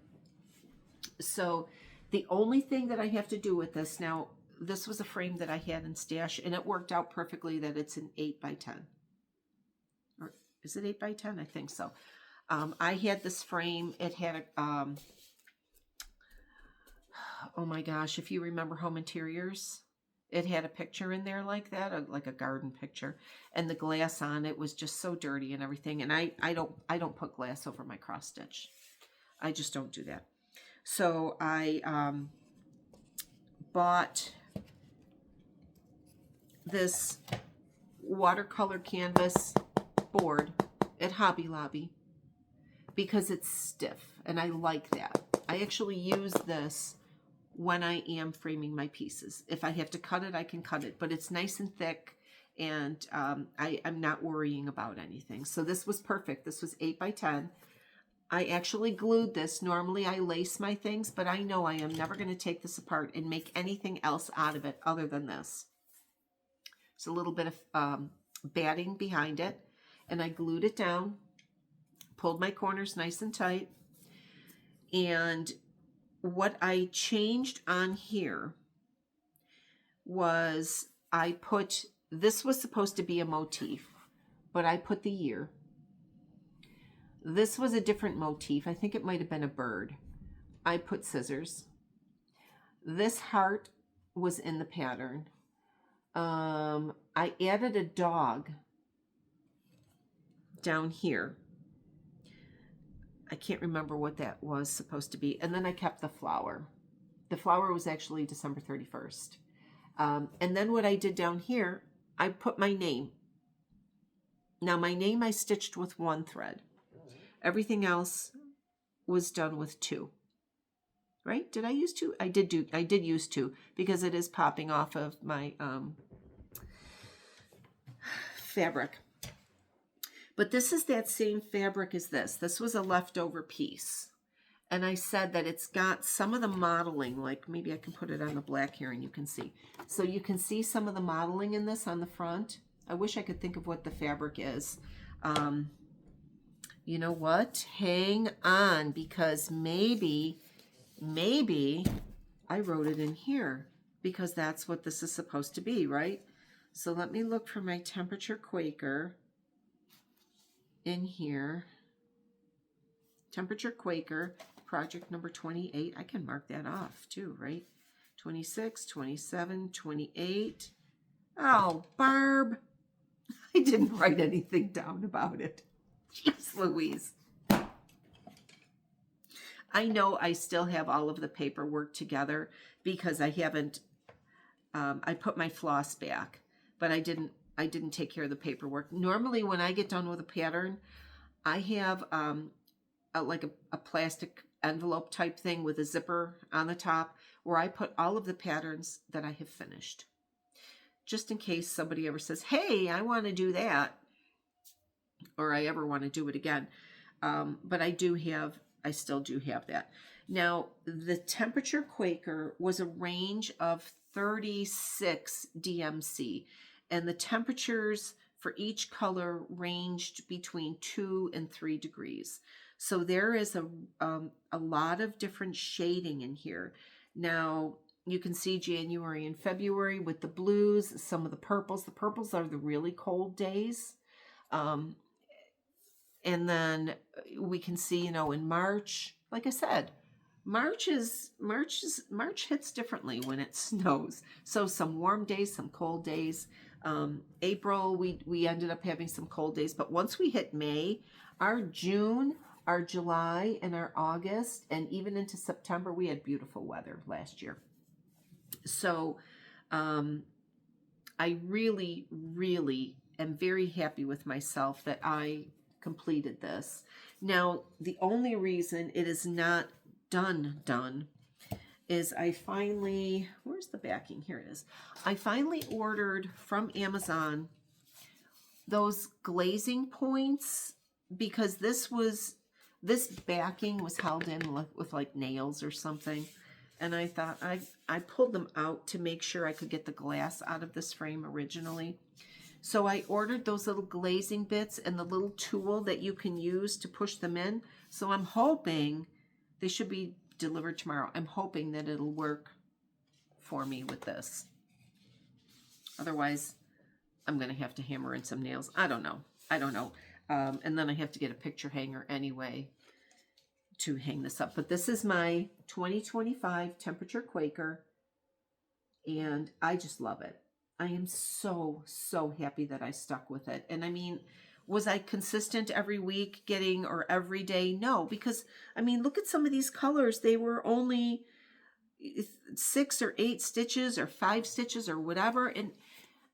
So the only thing that I have to do with this now, this was a frame that I had in stash, and it worked out perfectly that it's an 8 by 10. Or is it 8 by 10? I think so. I had this frame. It had a, oh my gosh, if you remember Home Interiors, it had a picture in there like that, like a garden picture, and the glass on it was just so dirty and everything. And I don't put glass over my cross stitch. I just don't do that. So I bought this watercolor canvas board at Hobby Lobby because it's stiff, and I like that. I actually use this when I am framing my pieces. If I have to cut it, I can cut it, but it's nice and thick, and I'm not worrying about anything. So this was perfect. This was 8 by 10. I actually glued this. Normally I lace my things, but I know I am never going to take this apart and make anything else out of it other than this. It's a little bit of batting behind it, and I glued it down, pulled my corners nice and tight, and what I changed on here was I put, this was supposed to be a motif, but I put the year. This was a different motif. I think it might have been a bird. I put scissors. This heart was in the pattern. I added a dog down here. I can't remember what that was supposed to be. And then I kept the flower. The flower was actually December 31st. And then what I did down here, I put my name. Now my name I stitched with 1 thread. Everything else was done with 2. Right? Did I use 2? I did use 2 because it is popping off of my fabric. But this is that same fabric as this. This was a leftover piece. And I said that it's got some of the modeling, like maybe I can put it on the black here and you can see. So you can see some of the modeling in this on the front. I wish I could think of what the fabric is. You know what? Hang on, because maybe I wrote it in here because that's what this is supposed to be, right? So let me look for my temperature Quaker in here. Temperature Quaker, project number 28. I can mark that off too, right? 26, 27, 28. Oh, Barb. I didn't write anything down about it. Jeez Louise. I know I still have all of the paperwork together because I haven't, I put my floss back, but I didn't take care of the paperwork. Normally when I get done with a pattern, I have like a plastic envelope type thing with a zipper on the top where I put all of the patterns that I have finished. Just in case somebody ever says, hey, I want to do that, or I ever want to do it again. But I still do have that. Now, the temperature Quaker was a range of 36 DMC, and the temperatures for each color ranged between 2 and 3 degrees. So there is a lot of different shading in here. Now, you can see January and February with the blues, some of the purples. The purples are the really cold days. And then we can see, you know, in March, like I said, March hits differently when it snows. So some warm days, some cold days. April, we ended up having some cold days, but once we hit May, our June, our July, and our August, and even into September, we had beautiful weather last year. So I really, really am very happy with myself that I completed this. Now, the only reason it is not done is I finally, where's the backing? Here it is. I finally ordered from Amazon those glazing points, because this backing was held in with like nails or something. And I thought I pulled them out to make sure I could get the glass out of this frame originally. So I ordered those little glazing bits and the little tool that you can use to push them in. So I'm hoping they should be delivered tomorrow. I'm hoping that it'll work for me with this. Otherwise, I'm going to have to hammer in some nails. I don't know. And then I have to get a picture hanger anyway to hang this up. But this is my 2025 temperature Quaker, and I just love it. I am so happy that I stuck with it. And I mean, was I consistent every week getting, or every day? No, because I mean, look at some of these colors. They were only 6 or 8 stitches or 5 stitches or whatever.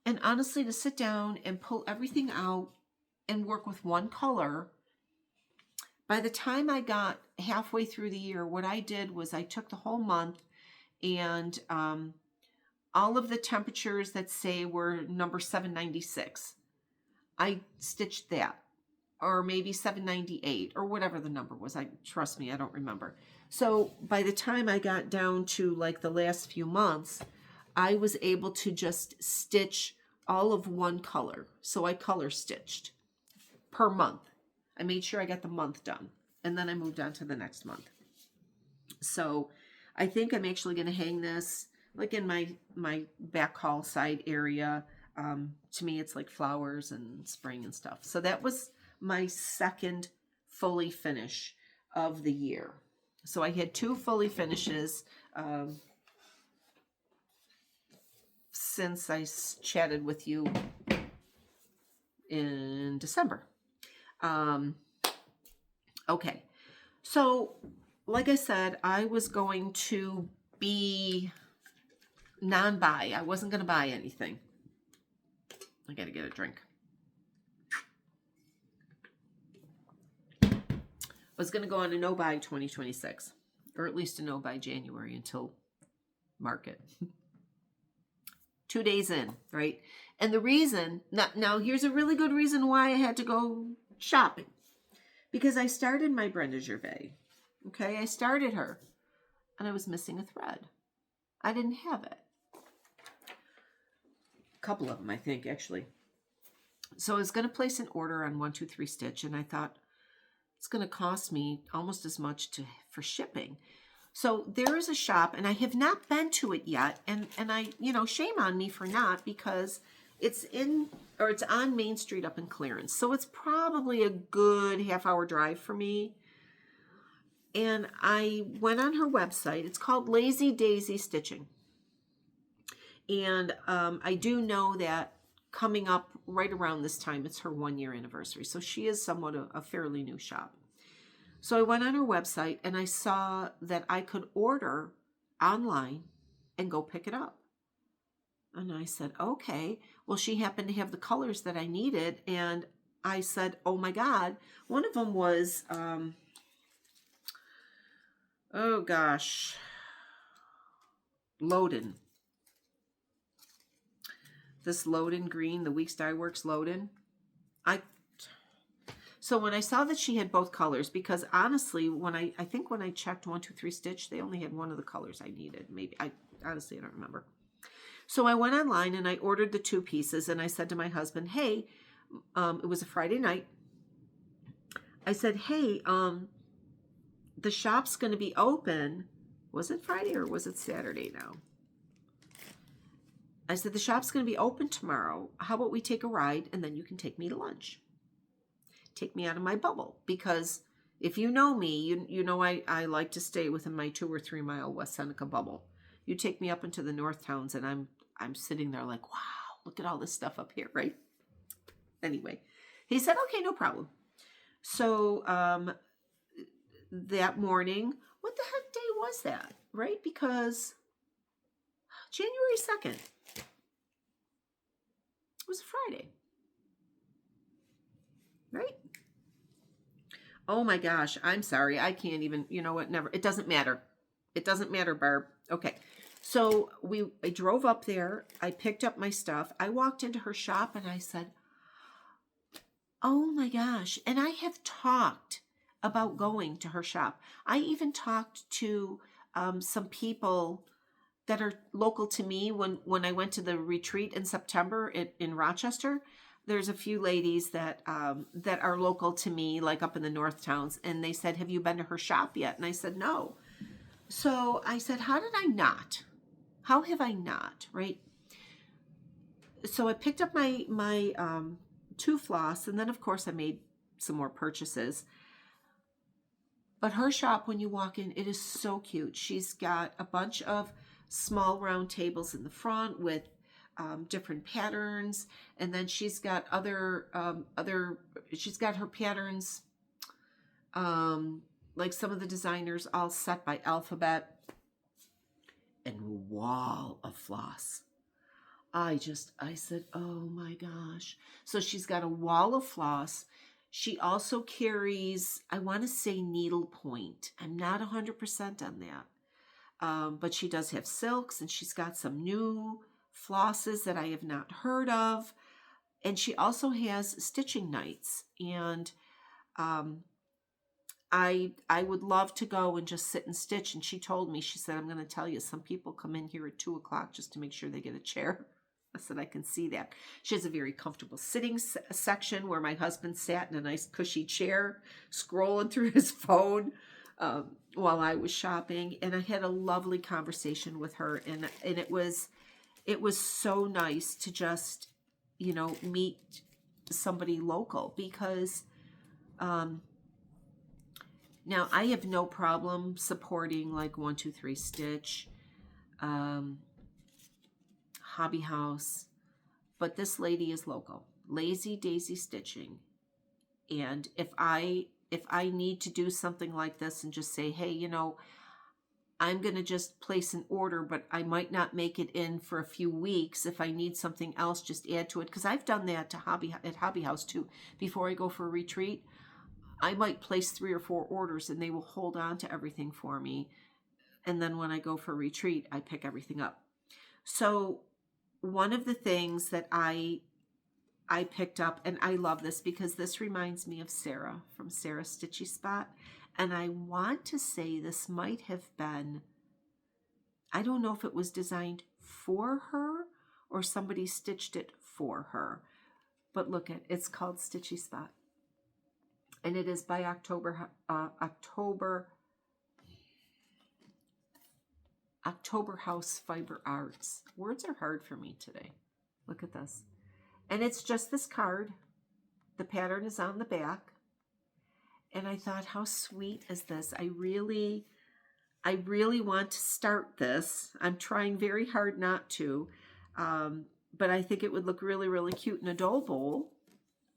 And honestly, to sit down and pull everything out and work with one color, by the time I got halfway through the year, what I did was I took the whole month and all of the temperatures that say were number 796, I stitched that, or maybe 798 or whatever the number was. Trust me, I don't remember. So by the time I got down to like the last few months, I was able to just stitch all of one color. So I color stitched per month. I made sure I got the month done, and then I moved on to the next month. So I think I'm actually going to hang this like in my back hall side area. To me, it's like flowers and spring and stuff. So that was my second fully finish of the year. So I had 2 fully finishes since I chatted with you in December. Okay, so like I said, I was going to be non-buy. I wasn't going to buy anything. I got to get a drink. I was going to go on a no-buy 2026, or at least a no-buy January until market. 2 days in, right? And the reason, now here's a really good reason why I had to go shopping. Because I started my Brenda Gervais. Okay, I started her. And I was missing a thread. I didn't have it. A couple of them, I think, actually. So I was going to place an order on 123 Stitch. And I thought, it's going to cost me almost as much for shipping. So there is a shop, and I have not been to it yet. And I, shame on me for not, because it's on Main Street up in Clarence. So it's probably a good half-hour drive for me. And I went on her website. It's called Lazy Daisy Stitching. And I do know that coming up right around this time, it's her 1-year anniversary. So she is somewhat a fairly new shop. So I went on her website and I saw that I could order online and go pick it up. And I said, okay. Well, she happened to have the colors that I needed. And I said, oh my God. One of them was, oh gosh, Loden. This Loden green, the Weeks Dye Works Loden. So when I saw that she had both colors, because honestly, I think when I checked 123 Stitch, they only had one of the colors I needed. Maybe, honestly, I don't remember. So I went online and I ordered the 2 pieces, and I said to my husband, hey, it was a Friday night. I said, hey, the shop's going to be open. Was it Friday or was it Saturday now? I said, the shop's going to be open tomorrow. How about we take a ride and then you can take me to lunch? Take me out of my bubble. Because if you know me, you know I like to stay within my 2 or 3 mile West Seneca bubble. You take me up into the North Towns and I'm sitting there like, wow, look at all this stuff up here, right? Anyway, he said, okay, no problem. So that morning, what the heck day was that, right? Because January 2nd, it was a Friday, right? Oh my gosh, I'm sorry. I can't even, you know what, never. It doesn't matter. It doesn't matter, Barb. Okay. So I drove up there. I picked up my stuff. I walked into her shop and I said, oh my gosh. And I have talked about going to her shop. I even talked to some people that are local to me when I went to the retreat in September in Rochester. There's a few ladies that are local to me, like up in the North Towns, and they said, have you been to her shop yet? And I said, no. So I said, how did I not? How have I not, right? So I picked up my 2 floss, and then of course I made some more purchases. But her shop, when you walk in, it is so cute. She's got a bunch of small round tables in the front with different patterns, and then she's got she's got her patterns, like some of the designers all set by alphabet, and wall of floss. I said, oh my gosh. So she's got a wall of floss. She also carries, I want to say needlepoint. I'm not 100% on that. But she does have silks, and she's got some new flosses that I have not heard of. And she also has stitching nights. And I would love to go and just sit and stitch. And she told me, she said, I'm going to tell you, some people come in here at 2 o'clock just to make sure they get a chair. I said, I can see that. She has a very comfortable sitting section where my husband sat in a nice cushy chair, scrolling through his phone while I was shopping. And I had a lovely conversation with her. And it was so nice to just, meet somebody local, because now I have no problem supporting like 1-2-3 Stitch, Hobby House, but this lady is local, Lazy Daisy Stitching. And if I need to do something like this and just say, hey, I'm going to just place an order, but I might not make it in for a few weeks. If I need something else, just add to it. Because I've done that at Hobby House too. Before I go for a retreat, I might place 3 or 4 orders and they will hold on to everything for me. And then when I go for a retreat, I pick everything up. So one of the things that I picked up, and I love this because this reminds me of Sarah from Sarah's Stitchy Spot. And I want to say this might have been, I don't know if it was designed for her or somebody stitched it for her. But look it's called Stitchy Spot. And it is by October House Fiber Arts. Words are hard for me today. Look at this. And it's just this card. The pattern is on the back. And I thought, how sweet is this? I really want to start this. I'm trying very hard not to. But I think it would look really, really cute in a dough bowl,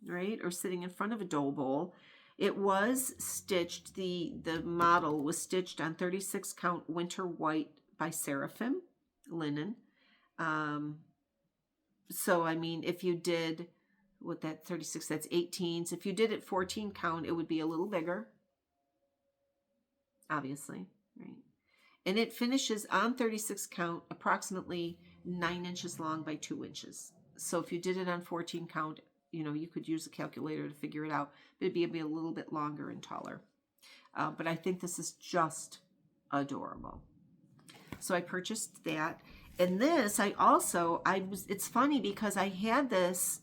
right? Or sitting in front of a dough bowl. It was stitched, the model was stitched on 36 count winter white by Seraphim linen. So, I mean, if you did, with that 36, that's 18s. If you did it 14 count, it would be a little bigger, obviously, right? And it finishes on 36 count, approximately 9 inches long by 2 inches. So if you did it on 14 count, you could use a calculator to figure it out. But it'd be a little bit longer and taller. But I think this is just adorable. So I purchased that. And this, it's funny because I had this,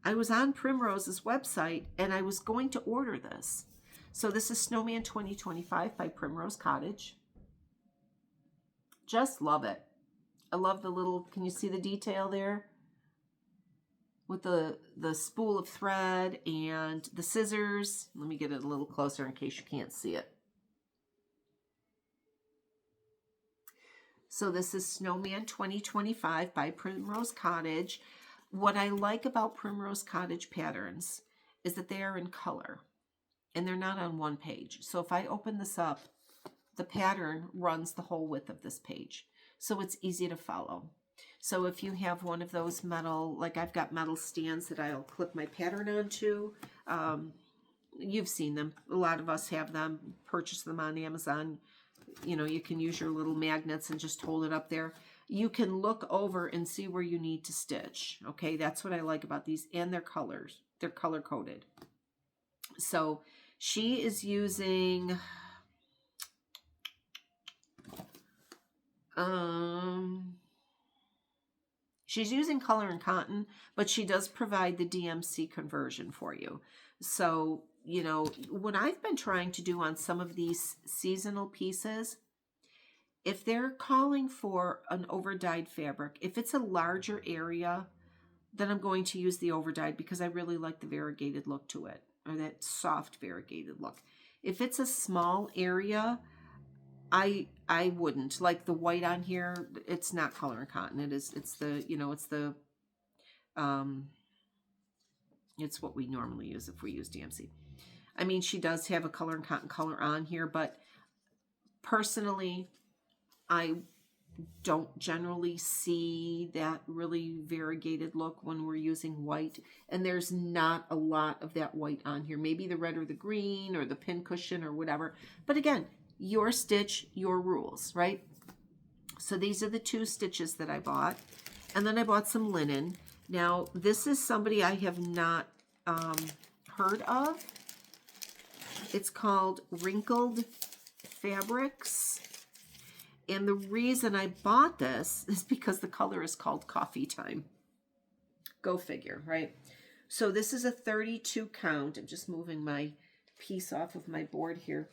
I was on Primrose's website and I was going to order this. So this is Snowman 2025 by Primrose Cottage. Just love it. I love the little, can you see the detail there? With the spool of thread and the scissors. Let me get it a little closer in case you can't see it. So this is Snowman 2025 by Primrose Cottage. What I like about Primrose Cottage patterns is that they are in color and they're not on one page. So if I open this up, the pattern runs the whole width of this page. So it's easy to follow. So if you have one of those metal, like I've got metal stands that I'll clip my pattern onto, you've seen them. A lot of us have them, purchase them on Amazon. You know, you can use your little magnets and just hold it up there. You can look over and see where you need to stitch. Okay, that's what I like about these, and their colors. They're color coded. So she is using she's using color and cotton, but she does provide the DMC conversion for you. So, you know, what I've been trying to do on some of these seasonal pieces, if they're calling for an over-dyed fabric, if it's a larger area, then I'm going to use the over-dyed because I really like the variegated look to it, or that soft variegated look. If it's a small area, I wouldn't. Like the white on here, it's not color and cotton. It's the, you know, it's what we normally use if we use DMC. I mean, she does have a color and cotton color on here, but personally, I don't generally see that really variegated look when we're using white, and there's not a lot of that white on here. Maybe the red or the green or the pin cushion or whatever. But again, your stitch, your rules, right? So these are the 2 stitches that I bought. And then I bought some linen. Now, this is somebody I have not heard of. It's called Wrinkled Fabrics. And the reason I bought this is because the color is called Coffee Time. Go figure, right? So this is a 32 count. I'm just moving my piece off of my board here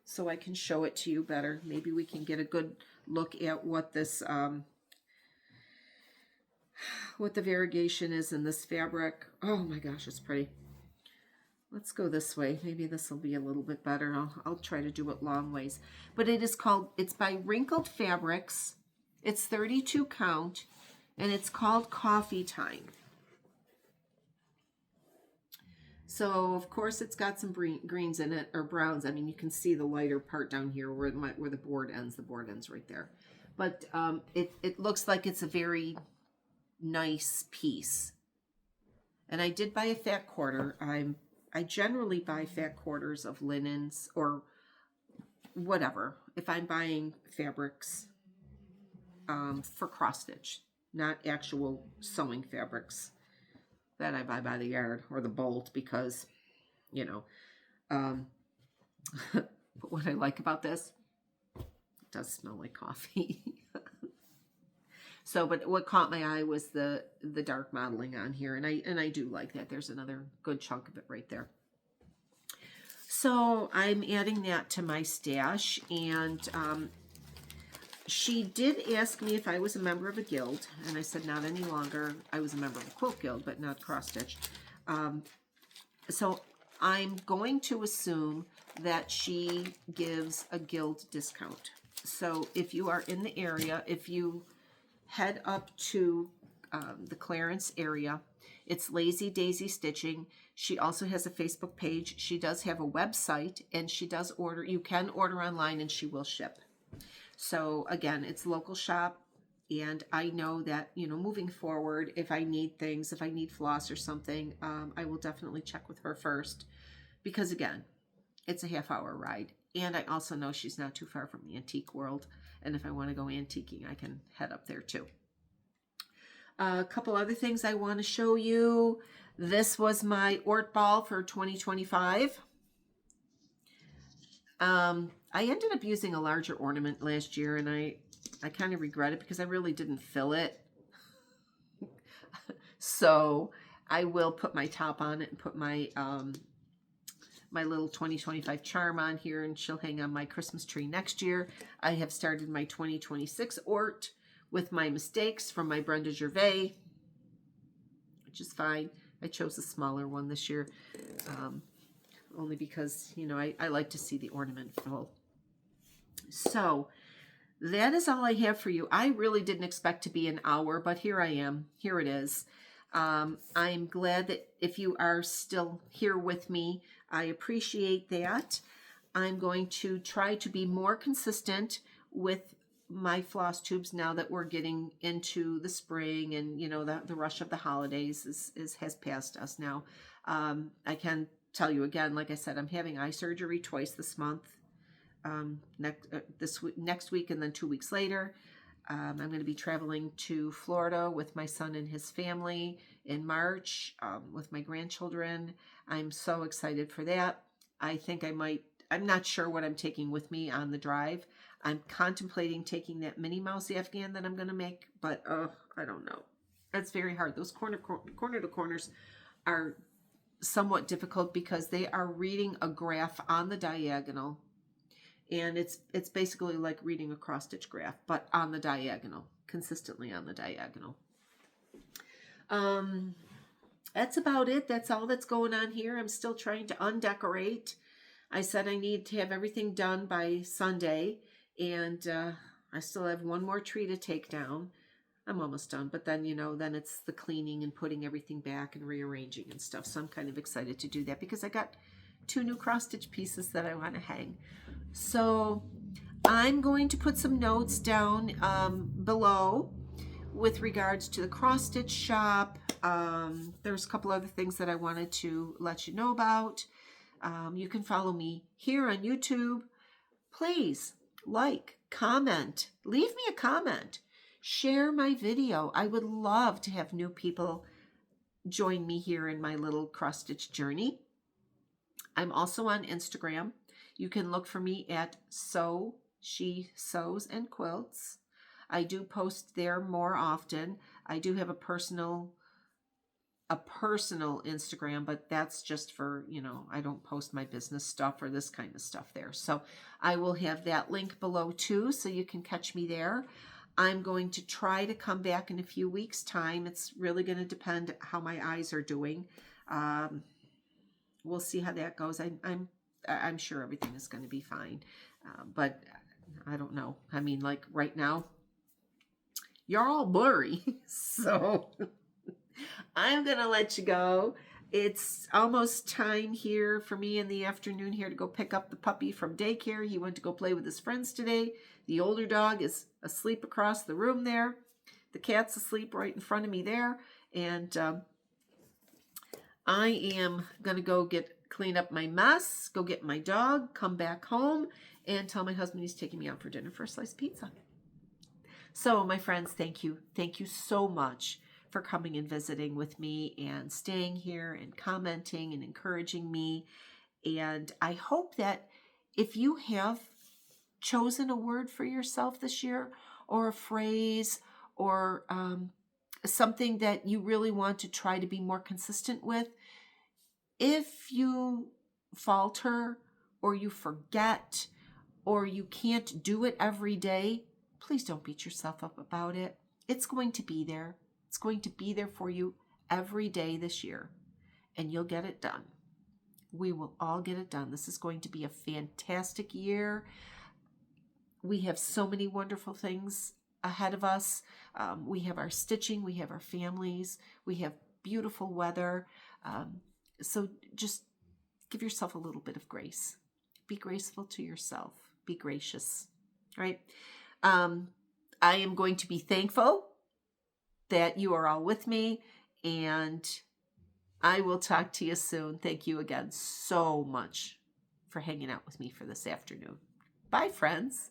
so I can show it to you better. Maybe we can get a good look at what this, what the variegation is in this fabric. Oh my gosh, it's pretty. Let's go this way. Maybe this will be a little bit better. I'll try to do it long ways. But it is called, it's by Wrinkled Fabrics. It's 32 count, and it's called Coffee Time. So, of course, it's got some greens in it, or browns. I mean, you can see the lighter part down here where the board ends. The board ends right there. But it looks like it's a very nice piece. And I did buy a fat quarter. I generally buy fat quarters of linens or whatever if I'm buying fabrics for cross stitch, not actual sewing fabrics that I buy by the yard or the bolt, because, you know, but what I like about this, it does smell like coffee. So, but what caught my eye was the dark modeling on here, and I do like that. There's another good chunk of it right there. So I'm adding that to my stash, and she did ask me if I was a member of a guild, and I said not any longer. I was a member of a quilt guild, but not cross stitch. So I'm going to assume that she gives a guild discount. So if you are in the area, if you head up to the Clarence area, it's Lazy Daisy Stitching. She also has a Facebook page. She does have a website, and she does order. You can order online, and she will ship. So again, it's local shop, and I know that, you know, moving forward, if I need things, if I need floss or something, I will definitely check with her first, because again, it's a half-hour ride, and I also know she's not too far from the antique world, and if I want to go antiquing, I can head up there too. A couple other things I want to show you. This was my Ort Ball for 2025. I ended up using a larger ornament last year, and I kind of regret it because I really didn't fill it. So I will put my top on it and put my my little 2025 charm on here, and she'll hang on my Christmas tree next year. I have started my 2026 Ort with my mistakes from my Brenda Gervais, which is fine. I chose a smaller one this year, only because, you know, I like to see the ornament full. So that is all I have for you. I really didn't expect to be an hour, but here I am. Here it is. I'm glad that if you are still here with me, I appreciate that. I'm going to try to be more consistent with my floss tubes now that we're getting into the spring, and you know the rush of the holidays has passed us now. I can tell you again, like I said, I'm having eye surgery twice this month. Next week and then 2 weeks later. I'm going to be traveling to Florida with my son and his family in March with my grandchildren. I'm so excited for that. I think I'm not sure what I'm taking with me on the drive. I'm contemplating taking that Minnie Mouse Afghan that I'm going to make, but I don't know. It's very hard. Those corner to corners are somewhat difficult because they are reading a graph on the diagonal. And it's basically like reading a cross-stitch graph, but on the diagonal, consistently on the diagonal. That's about it. That's all that's going on here. I'm still trying to undecorate. I said I need to have everything done by Sunday, and I still have one more tree to take down. I'm almost done, but then, you know, then it's the cleaning and putting everything back and rearranging and stuff. So I'm kind of excited to do that because I got 2 new cross-stitch pieces that I want to hang. So I'm going to put some notes down below with regards to the cross-stitch shop. There's a couple other things that I wanted to let you know about. You can follow me here on YouTube. Please like, comment, leave me a comment, share my video. I would love to have new people join me here in my little cross-stitch journey. I'm also on Instagram. You can look for me at She Sews and Quilts. I do post there more often. I do have a personal Instagram, but that's just for, you know, I don't post my business stuff or this kind of stuff there. So I will have that link below too, so you can catch me there. I'm going to try to come back in a few weeks' time. It's really going to depend how my eyes are doing. We'll see how that goes. I'm sure everything is going to be fine, but I don't know. I mean, like right now, you're all blurry, so I'm going to let you go. It's almost time here for me in the afternoon here to go pick up the puppy from daycare. He went to go play with his friends today. The older dog is asleep across the room there. The cat's asleep right in front of me there. And I am going to go clean up my mess, go get my dog, come back home, and tell my husband he's taking me out for dinner for a slice of pizza. So, my friends, thank you. Thank you so much for coming and visiting with me and staying here and commenting and encouraging me. And I hope that if you have chosen a word for yourself this year, or a phrase, or something that you really want to try to be more consistent with, if you falter or you forget or you can't do it every day, please don't beat yourself up about it. It's going to be there. It's going to be there for you every day this year, and you'll get it done. We will all get it done. This is going to be a fantastic year. We have so many wonderful things ahead of us. We have our stitching, we have our families, we have beautiful weather. So just give yourself a little bit of grace. Be graceful to yourself. Be gracious, right? I am going to be thankful that you are all with me, and I will talk to you soon. Thank you again so much for hanging out with me for this afternoon. Bye, friends.